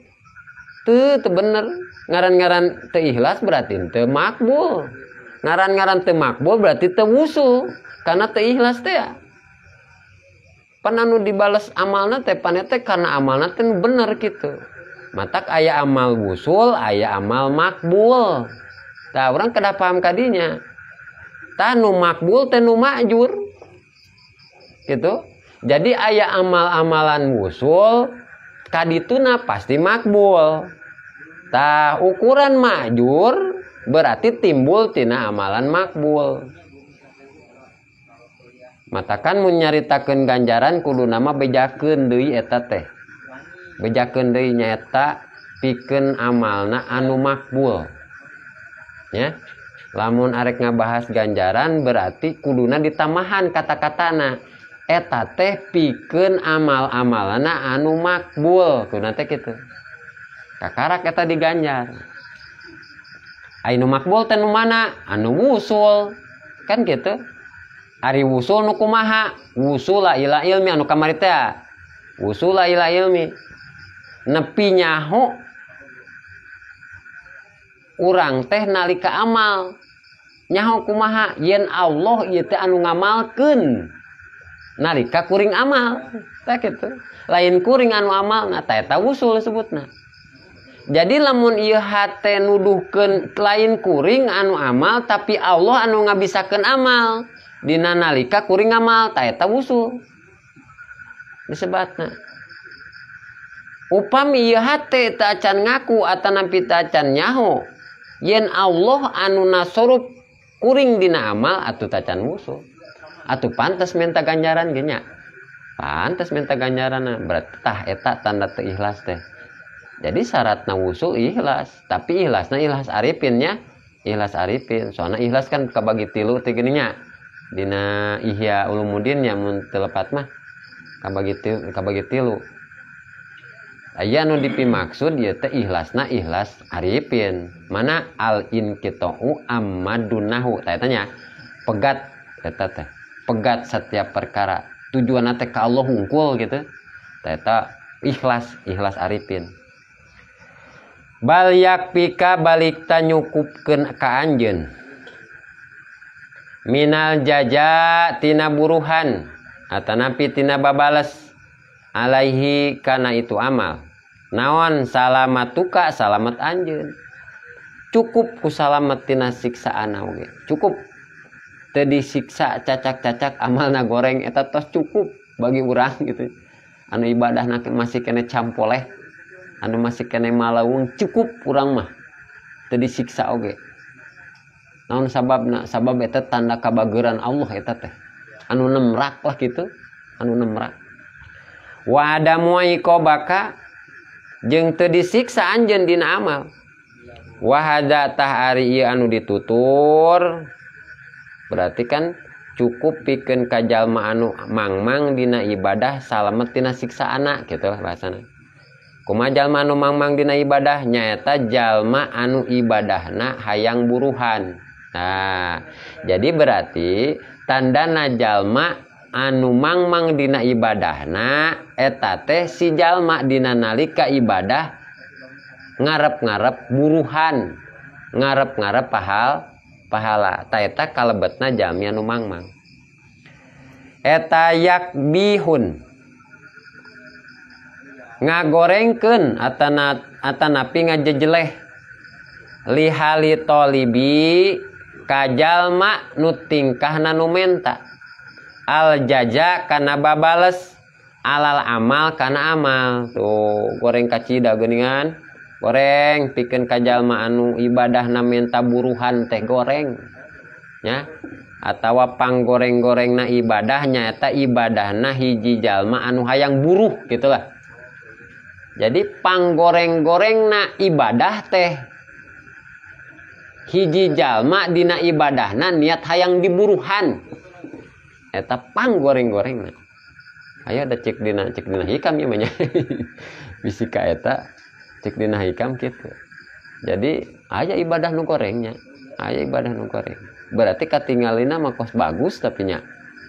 C: Teu bener. Ngaran-ngaran teu ikhlas berarti teu makbul. Ngaran-ngaran teu makbul berarti teu wusul. Karena teu ikhlas teh ya. Pan anu dibales amalna teh pan teh karena amalna teh bener gitu. Matak aya amal wusul, aya amal makbul. Tah urang kada paham kadinya. Tah nu makbul teh nu ma'jur. Gitu. Jadi aya amal-amalan wusul kadituna pasti makbul. Tah ukuran ma'jur berarti timbul tina amalan makbul. Matakan mun nyaritakeun ganjaran kudu nama bejakeun deui eta teh. Bejakeun deui nyaeta pikeun amalna anu makbul. Ya. Lamun arek ngabahas ganjaran berarti kuduna ditamahan kata-katana. Eta teh pikeun amal-amalna anu makbul. Kuduna teh kitu. Kakarak eta diganjar. Anu makbul teh nu mana? Anu wusul. Kan gitu. Ari wusul nu kumaha? Wusula ila ilmi anu kamari teh. Wusula ila ilmi. Nepi nyaho urang teh nalika amal. Nyaho kumaha? Yen Allah ieu teh anu ngamalkeun nalika kuring amal. Tah kitu. Lain kuring anu amal, nah tah eta wusul disebutna. Jadi lamun ieu hate nuduhkeun lain kuring anu amal tapi Allah anu ngabisakeun amal. Dina nalika kuring amal ta eta wusul disebatna. Upami ieu hate teu acan ngaku atanapi teu acan nyaho yen Allah anu nasorup kuring dina amal atuh teu acan wusul. Atuh pantes minta ganjaran ge nya. Pantes minta ganjaranna berarti tah eta tanda teu ikhlas teh. Jadi syaratna wusul ikhlas, tapi ikhlasna ikhlas arifin nya. Ikhlas arifin, soalna ikhlas kan kabagi tilu teh geuning nya. Dina Ihya Ulumuddin nya mun teu lepat mah kabagi tilu. Aya nu dipimaksud ieu teh ikhlasna ikhlas arifin. Mana al inqita'u ammadunahu tah eta nya. Pegat eta teh. Pegat setiap perkara. Tujuanna teh ka Allah hungkul gitu. Tah eta ikhlas arifin. Bal yakpika balik ta nyukupkeun ka anjeun. Minal jaja tina buruhan atanapi tina babales alaihi kana itu amal. Naon salamatuka salamet anjeun. Cukup ku salamet tina siksaan oge. Cukup. Teu disiksa cacak-cacak amalna goreng eta tos cukup bagi urang gitu. Anu ibadahna masih kene campoleh. Anu masih kene malaung cukup urang mah. Teu disiksa oge. Naon sababna? Sabab eta tanda kabageuran Allah eta teh. Anu nemrak lah gitu, anu nemrak. Wa adamu iqobaka jeung teu disiksa anjeun dina amal. Wa hada tah ari ieu anu ditutur. Berarti kan cukup pikeun ka jalma anu mangmang dina ibadah salamet tina siksaana gitu bahasana. Kumaha jalma anu mangmang dina ibadah nyaeta jalma anu ibadahna hayang buruhan. Nah, jadi berarti tandana jalma anu mangmang dina ibadahna eta teh si jalma dina nalika ibadah ngarep-ngarep buruhan, ngarep-ngarep pahala. Ta eta kalebetna jalmi anu mangmang. Eta yakbihun ngagorengkeun atanapi ngajejeleh lihali tolibi kajalma nu tingkahna nu menta al jaja kana babales alal amal kana amal. Tuh goreng kacida geuningan goreng pikeun kajalma anu ibadahna menta buruhan teh goreng nya atawa panggoreng-gorengna ibadahnya eta ibadahna hiji jalma anu hayang buruh gitulah. Jadi panggoreng-gorengna ibadah teh hiji jalma dina ibadahna niat hayang diburuhan eta panggoreng-gorengna. Aya da cek dina hikam ieu mah nya. Bisika eta cek dina hikam kitu. Jadi aya ibadah nu gorengnya, aya ibadah nu goreng. Berarti katinggalina mah kos bagus tapi nya.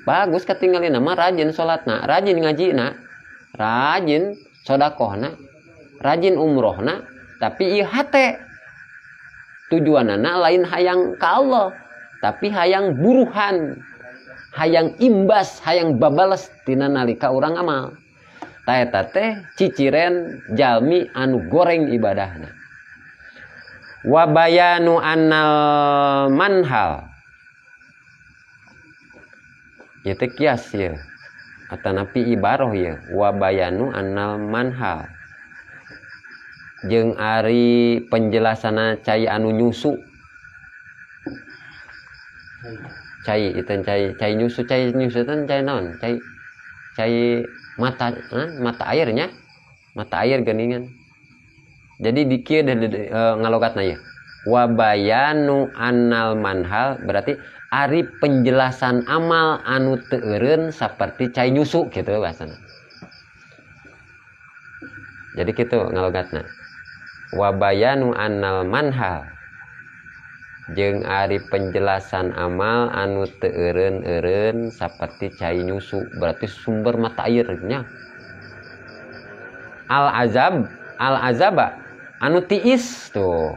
C: Bagus katinggalina mah rajin salatna, rajin ngajina, rajin sedekahna, rajin umrohna, tapi ieu hate tujuanana lain hayang ka Allah, tapi hayang buruhan, hayang imbas, hayang babales tina nalika urang amal. Ta eta teh ciciren jalmi anu goreng ibadahna. Wa bayanu annal manhal. Ieu teh kias ieu. Atanapi ibaroh ieu. Wa bayanu annal manhal. Jeung ari penjelasana cai anu nyusu. Cai iten cai nyusu teh cai naon? Cai mata airnya. Mata air geuningan. Jadi di kieu ngalogatna ieu. Wa bayanu annal manhal berarti ari penjelasan amal anu teu eureun saperti cai nyusu gitu bahasana. Jadi kitu ngalogatna. Wa bayanu annal manhal jeung ari penjelasan amal anu teu eureun-eureun saperti cai nyusu, berarti sumber mata airnya. Al azaba anu tiis tuh,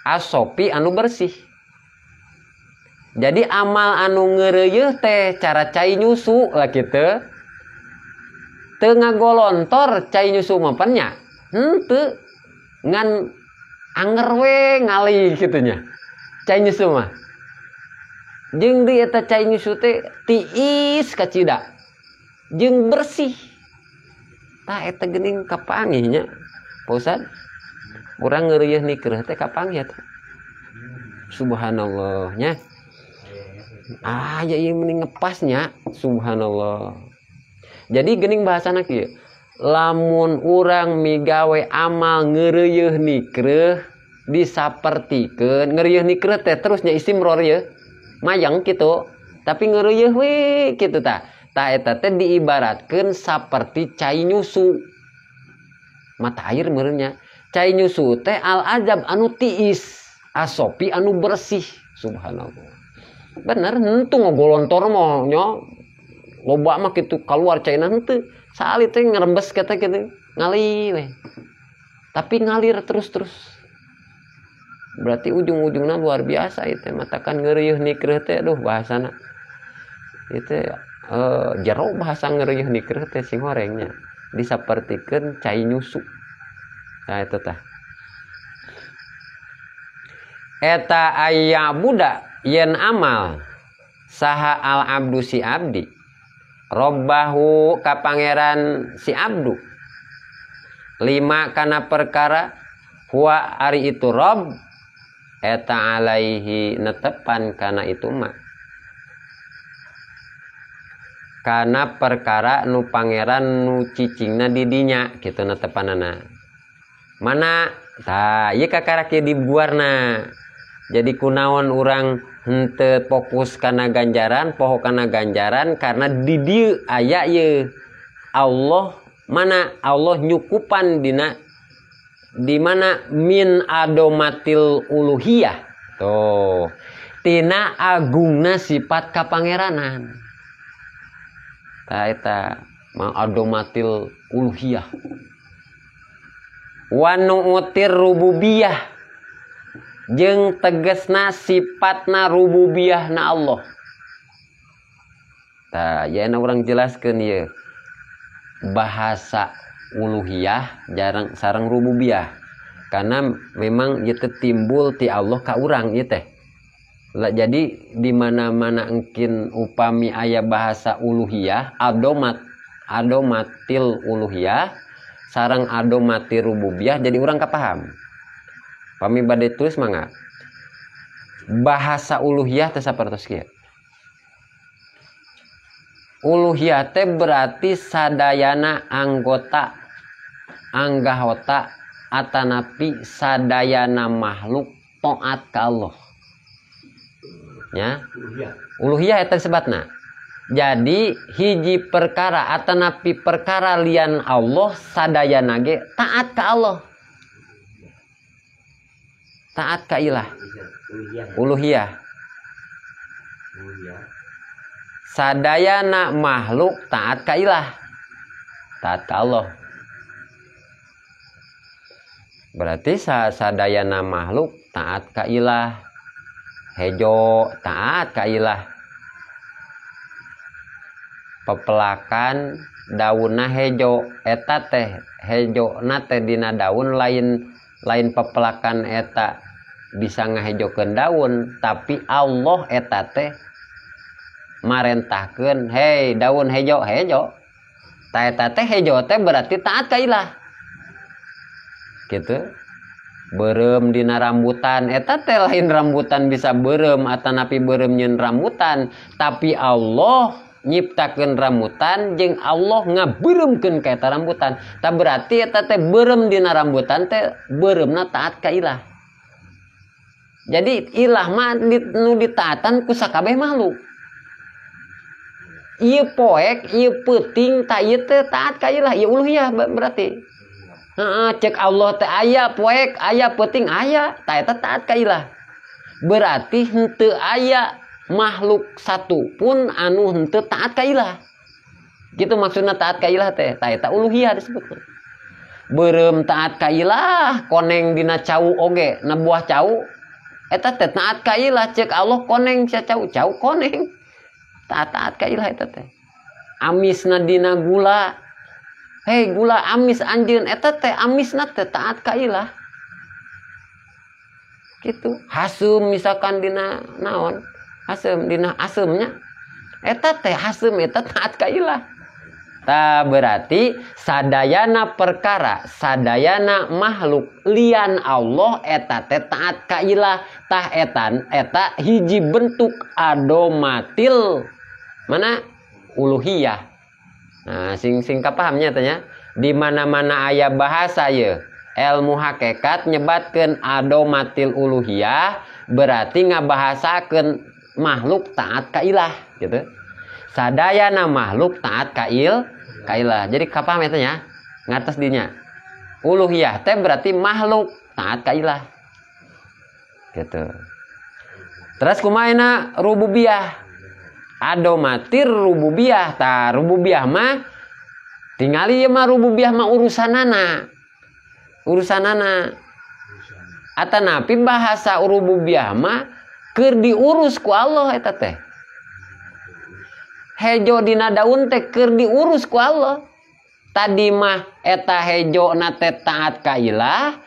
C: asopi anu bersih. Jadi amal anu ngeureuyeuh teh cara cai nyusu lah kitu. Teu ngagolontor cai nyusu mah pan nya. Henteu ngan anger we ngali kitu nya. Cai nyusu mah. Jeung di eta cai nyusu teh tiis kacida. Jeung bersih. Tah eta geuning kapanggih nya. Pak Ustad, urang ngeureuyeuh nikreuh teh kapanggih eta. Subhanallah nya. Ya ieu mending ngepasnya. Subhanallah. Jadi geuning bahasana kieu. Lamun urang migawe amal ngeureuyeuh nikreuh disapertikeun, ngeureuyeuh nikreuh teh terusnya istimror ye. Mayang kitu, tapi ngeureuyeuh we kitu tah. Tah eta teh diibaratkeun saperti cai nyusu. Mata air meureunnya. Cai nyusu teh al azab anu tiis, asopi anu bersih. Subhanallah. Bener henteu ngogolontor mah nya. Loba mah kitu kaluar caina henteu. Saali teh ngerembes kata kitu, ngali we. Tapi ngalir terus-terus. Berarti ujung-ujungna luar biasa itu. Matakan ngeureuyeuh nikreuh teh aduh bahasana. Itu jero bahasa ngeureuyeuh nikreuh teh sing horengnya. Disapertikeun cai nyusu. Nah eta tah. Eta aya budak yen amal saha al abdu si abdi robbahu ka pangeran si abdu 5 kana perkara huwa ari itu rob eta alaihi netepan kana itu mah kana perkara nu pangeran nu cicingna di dinya kitu netepanana mana tah ieu kakara kieu dibuarna. Jadi kunaon urang henteu fokus kana ganjaran, poho kana ganjaran karena di dieu aya ye Allah mana Allah nyukupan dina di mana min adomatil uluhiyah. Tuh. Tina agungna sifat kapangeranan. Tah eta ma adomatil uluhiyah. Wa nu'tir rububiyah. Jeung tegesna sifatna rububiyahna Allah. Tah, ya urang jelaskeun ieu. Bahasa uluhiyah jarang sareng rububiyah. Karena memang ieu teh timbul ti Allah ka urang ieu teh. Jadi di mana-mana engkin upami aya bahasa uluhiyah, adomatil uluhiyah sareng adomati rububiyah jadi urang kapaham. Pami bade tulis mangga. Bahasa uluhiyah teh sapertos kieu. Uluhiyah teh berarti sadayana anggota anggahota atanapi sadayana makhluk taat ka Allah. Ya. Uluhiyah eta sebatna. Jadi hiji perkara atanapi perkara lian Allah sadayana ge taat ka Allah. Taat ka ilah. Uluhiyah. Sadayana makhluk taat ka ilah. Taat ka Allah. Berarti sadayana makhluk taat ka ilah. Hejo taat ka ilah. Pepelakan daunna hejo eta teh hejo na teh dina daun lain pepelakan eta bisa ngahejokeun daun tapi Allah eta teh marentahkeun hei daun hejo tah eta teh hejo teh berarti taat ka ilah kitu beureum dina rambutan eta teh lain rambutan bisa beureum atanapi beureum nyeun rambutan tapi Allah nyiptakeun rambutan jeung Allah ngabeureumkeun ka eta rambutan tah berarti eta teh beureum dina rambutan teh beureumna taat ka ilah. Jadi ilah mah nu ditaatan ku sakabeh makhluk. Ieu poek, ieu peuting tah ieu teh taat ka ilah, ieu uluhiyah berarti. Heeh, cek Allah teh aya poek, aya peuting aya, tah eta taat ka ilah. berarti henteu aya makhluk satu pun anu henteu taat ka ilah. Gitu maksudna taat ka ilah teh, ta eta uluhiyah disebutna. Beureum taat ka ilah, koneng dina cau oge, na buah cau eta teh taat ka ilah, ceuk Allah koneng sia cau, cau koneng. Taat ka ilah eta teh. Amisna dina gula. Hei gula amis anjeun eta teh amisna teh taat ka ilah. Gitu. Hasem misalkan dina naon? Hasem dina asemnya. Eta teh hasem eta taat ka ilah. Tah berarti sadayana perkara, sadayana makhluk lian Allah eta teh taat ka ilah. Tah eta hiji bentuk adomatil mana uluhiyah. Nah, sing kapahamnya tanya di mana-mana aya bahasa ye ilmu hakikat nyebatkeun adomatil uluhiyah berarti ngabahasakeun makhluk taat ka ilah gitu. Sadayana makhluk taat ka ilah. Jadi kapaham eta nya? Ngatos dinya. Uluhiyah teh berarti makhluk taat ka ilah. Gitu. Terus kumaha rububiyah? Adomatir rububiyah. Ta rububiyah mah tingali ieu mah rububiyah mah urusanana. Atanapi bahasa rububiyah mah keur diurus ku Allah eta teh. Hejo dina daun teh keur diurus ku Allah. Tadi mah eta hejo na teh taat ka ilah,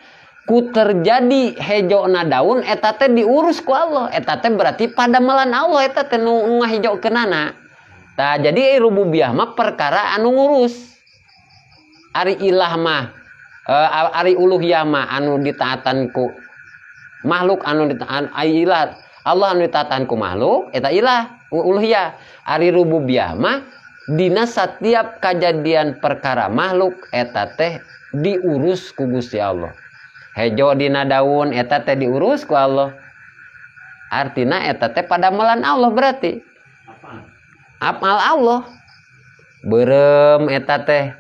C: ku terjadi hejo na daun eta teh diurus ku Allah. Eta teh berarti padamelan Allah eta teh nu ngahijokeunana. Tah jadi rububiyah mah perkara anu ngurus. Ari ilah mah ari uluhiyah mah anu ditaatan ku makhluk anu ditaatan ilah. Allah anu ditaatan ku makhluk eta ilah uluhiyah. Ari rububiyah mah dina setiap kejadian perkara makhluk eta teh diurus ku Gusti Allah. Hejo dina daun eta teh diurus ku Allah. Artina eta teh padamelan Allah berarti. Apal Allah. Beureum eta teh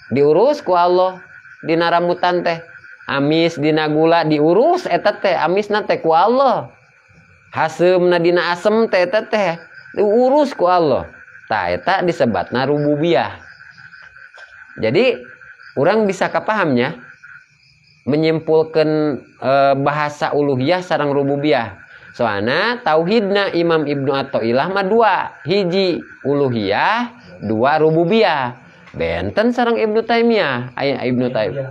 C: diurus ku Allah. Dina rambutan teh amis dina gula diurus eta teh amisna teh ku Allah. Haseumna dina asem teh eta teh diurus ku Allah. Tah eta disebatna rububiyah. Jadi orang bisa kapahamnya menyimpulkan bahasa uluhiyah sareng rububiyah. Soalna tauhidna Imam Ibnu Athaillah mah dua, hiji uluhiyah, dua rububiyah. Benten sareng Ibnu Taimiyah, Ibnu Taimiyah.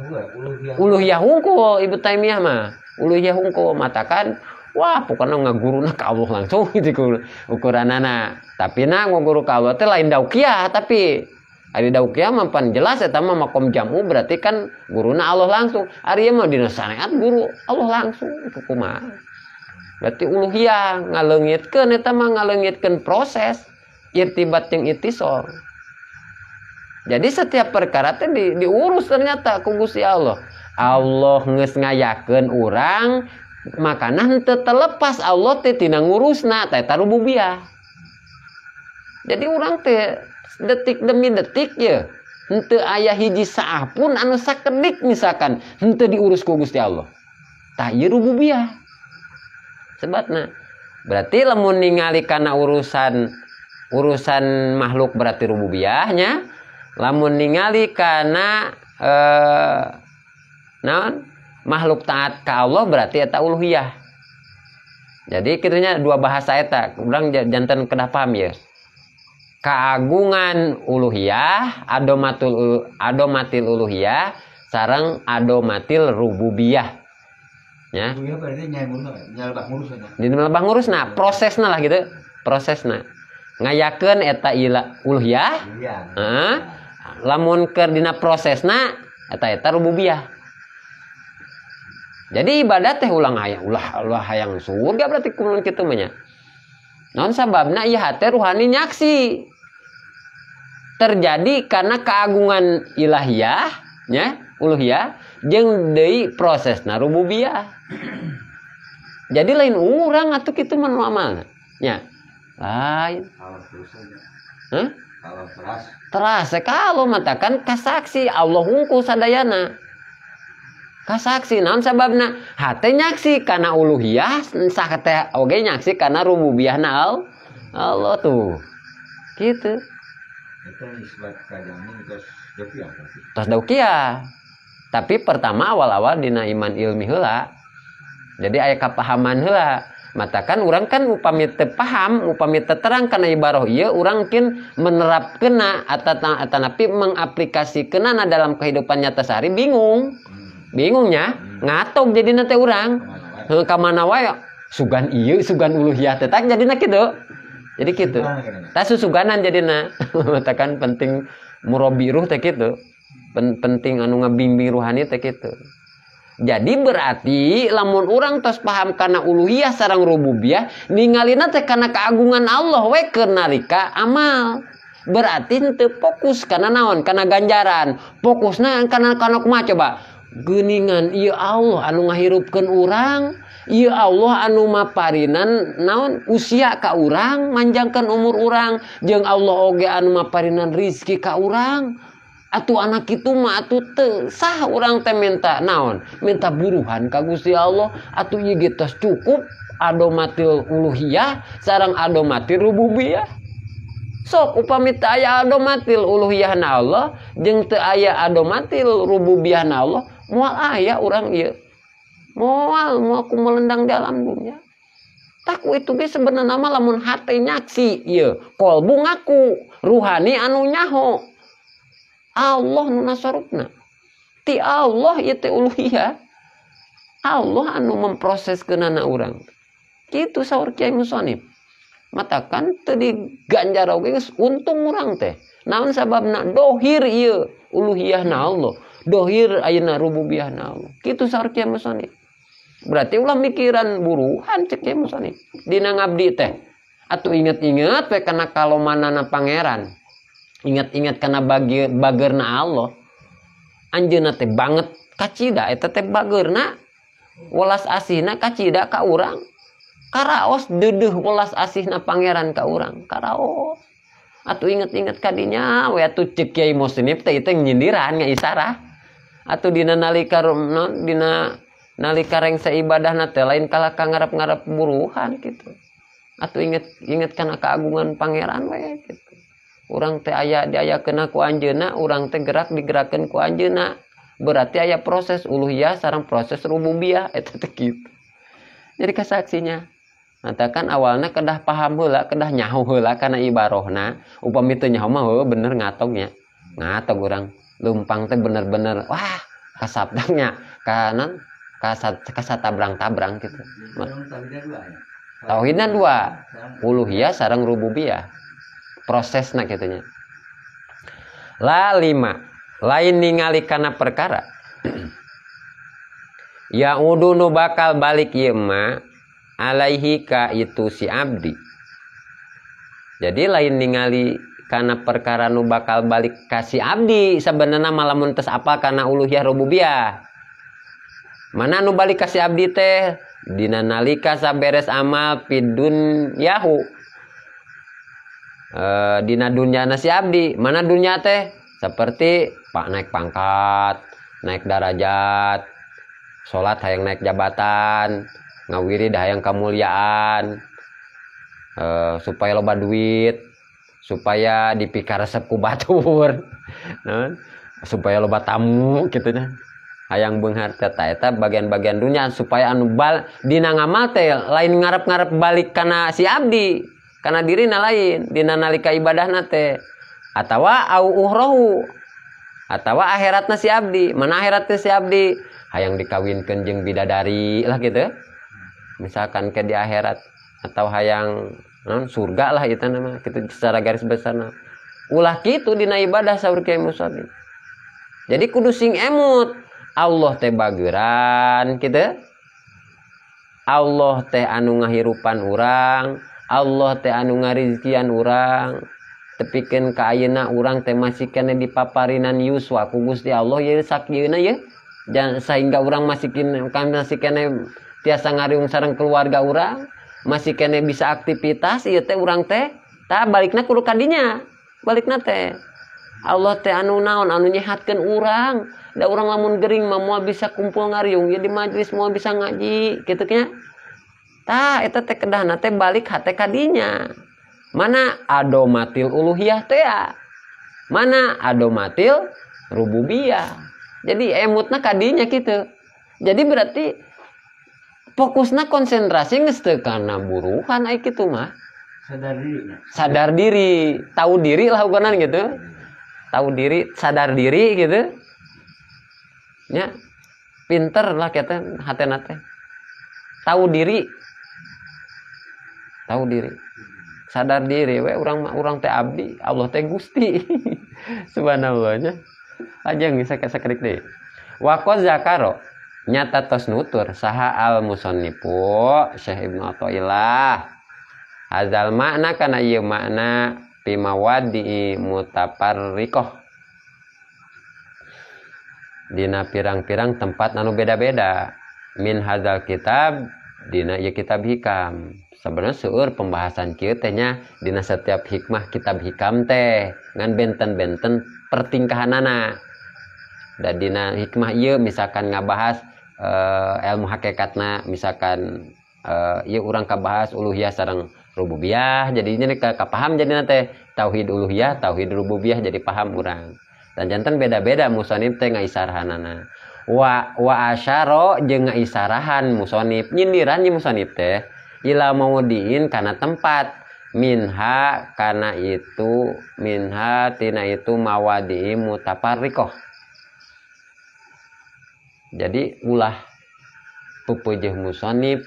C: Uluhiyah hungkul Ibnu Taimiyah mah. Uluhiyah hungkul matakan wah pokoknya ngaguruna ka Allah langsung gitu ukuranana. Tapi na ngaguru ka Allah teh lain daukiyah tapi ari daukiyah mah pan jelas eta mah makom jamu berarti kan guruna Allah langsung. Ari mah dina syariat guru Allah langsung itu kumaha. Berarti uluhiyah ngaleungitkeun eta mah ngaleungitkeun proses irtibat jeung ittisal. Jadi setiap perkara teh diurus ternyata ku Gusti Allah. Allah geus ngayakeun urang makana henteu terlepas Allah teh tina ngurusna teh eta rububiyah. Jadi urang teh detik demi detik ya henteu aya hiji saah pun anu sakedik misalkan henteu diurus ku Gusti Allah. Tah ieu rububiyah. Sebatna. Berarti lamun ningali kana urusan makhluk berarti rububiyahnya. Lamun ningali kana naon? Makhluk taat ka Allah berarti eta uluhiyah. Jadi kieunya dua bahasa eta, urang janten kedah paham ya. Keagungan uluhiyah, adomatil uluhiyah sareng adomatil rububiyah. Ya. Rububiyah berarti nyalebah ngurusna. Di nyalebah ngurusna, prosesna lah gitu, prosesna. Ngayakeun eta uluhiyah. Heeh. Lamun keur dina prosesna eta rububiyah. Jadi ibadat teh ulah hayang surga berarti kumaha kitu mah nya. Naon sababna ieu hate ruhani nyaksi. Terjadi karena keagungan ilahiyah nya, uluhiyah jeung deui prosesna rububiyah. Jadi lain urang atuh kitu mah nu amalna nya. Lain. Hah? Teras kalau matakan kasaksi Allah hungkul sadayana. kasaksi naon sababna hate nyaksi kana uluhiyah sah teh oge nyaksi kana rububiyahna Allah tuh gitu
B: Itu isbat kajami terus dokiah.
C: tos daukiah tapi pertama awal-awal dina iman ilmi heula jadi aya kapahaman heula matakan urang kan upami teu paham upami teu terang kana ibarah ieu urang kin menerapkeunna atanapi mengaplikasikeunna dalam kehidupan nyata sehari bingungnya ngatog jadina teh urang heuh ka mana wae sugan ieu sugan uluhiyah teh tak jadina kitu jadi kitu tah susuganan jadina matakan penting murabi ruh teh kitu penting anu ngabimbing ruhani teh kitu. Jadi berarti lamun urang tos paham kana uluhiyah sareng rububiyah ningalina teh kana keagungan Allah we keur nalika amal. Berarti teu fokus kana naon? Kana ganjaran. Fokusna kana kumaha coba? Geuningan ieu Allah anu ngahirupkeun urang, ieu Allah anu maparinan naon usia ka urang, manjangkeun umur urang, jeung Allah oge anu maparinan rizki ka urang. Atuh anak kitu mah atuh teu sah urang teh minta naon minta buruhan ka Gusti Allah atuh ieu ge tos cukup adomatil uluhiyah sareng adomatil rububiyah sok upami teu aya adomatil uluhiyahna Allah jeung teu aya adomatil rububiyahna Allah moal aya urang ieu moal kumelendang dalam dunia tak itu ge sebenarnya mah lamun hate nyaksi ieu kolbu ngaku ruhani anu nyaho Allah nu nasarupna ti Allah ieu teh uluhiyah Allah anu memproseskeunana urang kitu saur Kiai Musonib matakan teu diganjar oge geus untung urang teh naon sababna dohir ieu uluhiyahna Allah dohir ayeuna rububiyahna Allah kitu saur Kiai Musonib berarti ulah mikiran buruhan cek Kiai Musonib dina ngabdi teh atuh inget-inget we kana kalomanana pangeran ingat-ingat karena bagerna Allah anjeunna teh banget kacida eta teh bagerna welas asihna kacida ka urang karaos deudeuh welas asihna pangeran ka urang karaos atuh inget-inget kadinya we atuh ceuk Kiai Musnif teh itu nyindiran ngaisarah atuh dina nalika rengsa ibadahna teh lain kala ka ngarep-ngarep buruhan gitu atuh inget kana keagungan pangeran we gitu urang teh aya diayakeun ku anjeunna urang teh gerak digerakkeun ku anjeunna berarti aya proses uluhiyah sareng proses rububiyah eta teh kitu jadi kasaksinya matakan awalna kedah paham heula kedah nyaho heula kana ibarahna upami teu nyaho mah heuh bener ngatognya ngatog urang lumpang teh bener-bener wah kasabdangnya kanan kasatabrang-tabrang gitu tauhidna dua uluhiyah sareng rububiyah prosesna kitunya. La 5 lain ningali kana perkara ya udunu bakal balik ieu mah alaihi ka itu si abdi jadi lain ningali kana perkara nu bakal balik ka si abdi sabenerna malamun tes apa kana uluhiyah rububiyah mana nu balik ka si abdi teh dina nalika saberes amal pidun yahu dina dunya si abdi mana dunya teh seperti pak naik pangkat naik derajat salat hayang naik jabatan ngawirid hayang kemuliaan supaya loba duit supaya dipikaresep ku batur supaya loba tamu gitu nya hayang beunghar teh eta bagian-bagian dunya supaya anu dina ngamal teh lain ngarep-ngarep balik kana si abdi karena dirina lain dina nalika ibadahna teh atawa au uhrohu atawa akhiratna si abdi mana akhiratna si abdi hayang dikawinkeun jeung bidadari lah gitu misalkan ke di akhirat atau hayang surga lah itu nama gitu secara garis besarna ulah kitu dina ibadah saur Kiai Musabib jadi kudu sing emut Allah teh bageuran gitu Allah teh anu ngahirupan urang Allah teh anu ngarizkian urang tepikeun ka ayeuna urang teh masih kene dipaparinan yuswa ku Gusti Allah ye sakieuna ye dan sehingga urang masih kene tiasa ngariung sareng keluarga urang masih kene bisa aktivitas ieu teh urang teh tah balikna kudu ka dinya balikna teh Allah teh anu naon anu nyehatkeun urang. Da urang lamun gering mah moal bisa kumpul ngariung ya di majelis moal bisa ngaji kitu nya. Tah eta teh kedahna teh balik hate ka dinya. Mana adomatil uluhiyah teh ya. Mana adomatil rububiyah. Jadi emutna ka dinya kitu. Jadi berarti fokusna konsentrasi geus teu kana buruhan aya kitu mah. Sadar diri, tahu diri lah uganan gitu. Tahu diri, sadar diri gitu. Ya. Pinter lah kita hatena teh. Tahu diri. Tahu diri. Sadar diri we urang teh abdi, Allah teh Gusti. Subhanallahnya. Ajeng sakedik deui. Wa qad zakaro nyata tos nutur saha al musannifu Syekh Ibnu Athaillah. Hazal makna kana ieu makna pimawadi mutafarriqah. Dina pirang-pirang tempat anu beda-beda. Min hazal kitab dina ieu kitab hikam. Sebenarnya seueur pembahasan kieu teh nya dina setiap hikmah kitab hikam teh ngan benten-benten pertingkahanana. Da dina hikmah ieu misalkan ngabahas ilmu hakikatna, misalkan ieu urang kabahas uluhiyah sareng rububiyah, jadinya kapaham jadina teh tauhid uluhiyah, tauhid rububiyah jadi paham urang. Dan janten beda-beda musonib teh ngaisarahanana. Wa asyara jeung ngaisarahan musonib nyindiran di musonib teh ila maudiin kana tempat minha kana itu minha tina itu mawadi mutafarriqah. Jadi ulah pupeujeun musonib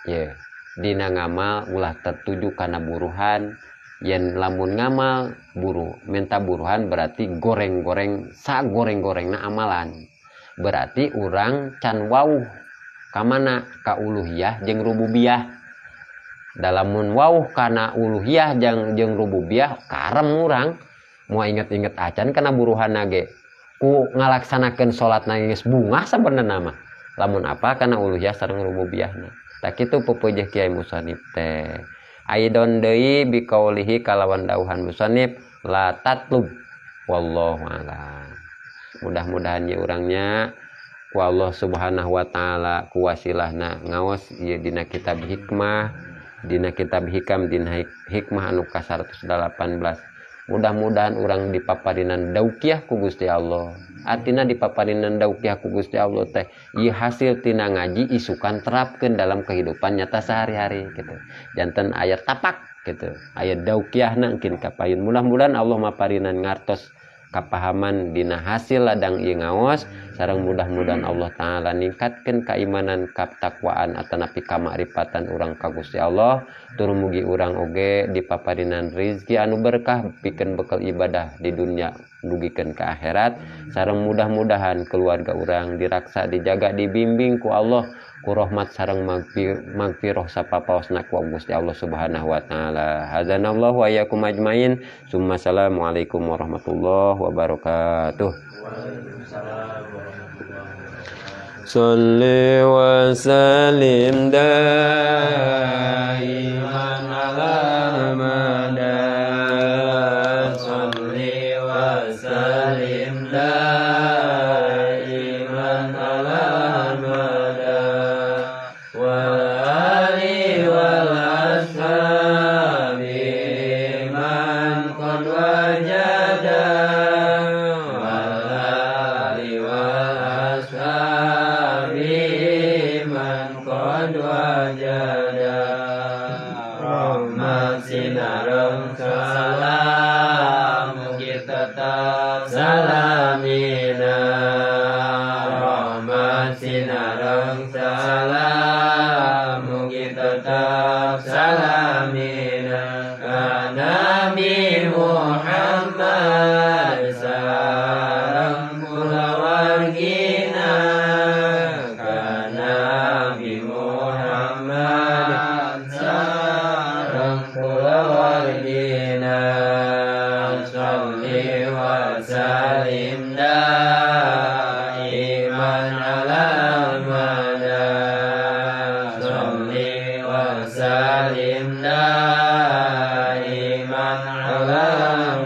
C: ya dina ngamal ulah tertuju kana buruhan. Yen lamun ngamal buru minta buruhan berarti goreng-goreng sa goreng-gorengna amalan. Berarti urang can wauh ka mana ka uluhiyah jeung rububiyah. Dalamun wauh kana uluhiyah jeung rububiyah karem urang moal inget-inget acan kana buruhanna ge ku ngalaksanakeun salatna geus bungah sabenerna mah. Lamun apa kana uluhiyah sareng rububiyahna. Tah kitu pupeujeun Kiai Musannif teh. Aidon deui biqaulihi kalawan dauhan musannif la tatlub wallahu a'lam. Mudah-mudahan ye urangnya ku Allah Subhanahu wa taala ku wasilahna ngaos ieu dina kitab hikmah, dina kitab hikam, dina hikmah anu ka 118. Mudah-mudahan urang dipaparinan daukiah ku Gusti Allah. Artina dipaparinan daukiah ku Gusti Allah teh ieu hasil tina ngaji isukan terapkeun dalam kehidupan nyata sehari-hari gitu. Janten aya tapak gitu. Aya daukiahna engkin kapayun. Mudah-mudahan Allah maparinan ngartos kapahaman dina hasil ladang ieu ngaos sareng mudah-mudahan Allah taala ningkatkeun keimanan katakwaan atanapi kamakrifatan urang ka Gusti Allah tur mugi urang oge dipaparinan rezeki anu berkah pikeun bekal ibadah di dunia dugikeun ka akhirat sareng mudah-mudahan keluarga urang diraksa dijaga dibimbing ku Allah ku rahmat sareng magfirah sapapaosna ku Gusti Allah Subhanahu wa taala. Hadzanallahu wa iyyakum ajmain. Summa assalamualaikum warahmatullahi wabarakatuh. Waalaikumsalam warahmatullahi wabarakatuh. Shalli wa sallim daiman ala madan. Shalli wa sallim daiman ala madan. Wa ali wal ashabi man qad wajada. Salamina rahmat sinareng salam mugi tetap salamina ka Nabi Muhammad sareng kulawargina ka Nabi Muhammad sareng kulawargina sholli wa salim daiman ala madan. Sholli wa salim daiman ala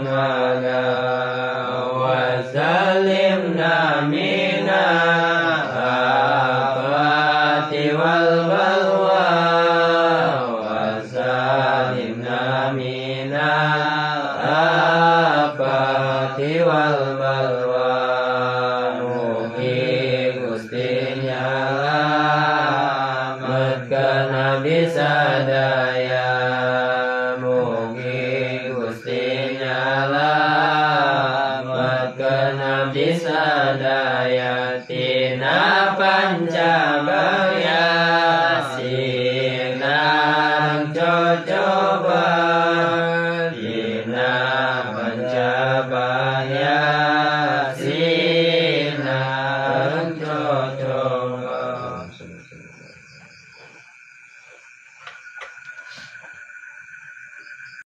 C: madan. salimna minal afati wal balwa. Mugi Gusti nyalametkeun abdi sadaya. Mugi Gusti nyalametkeun abdi sadaya tina pancabaya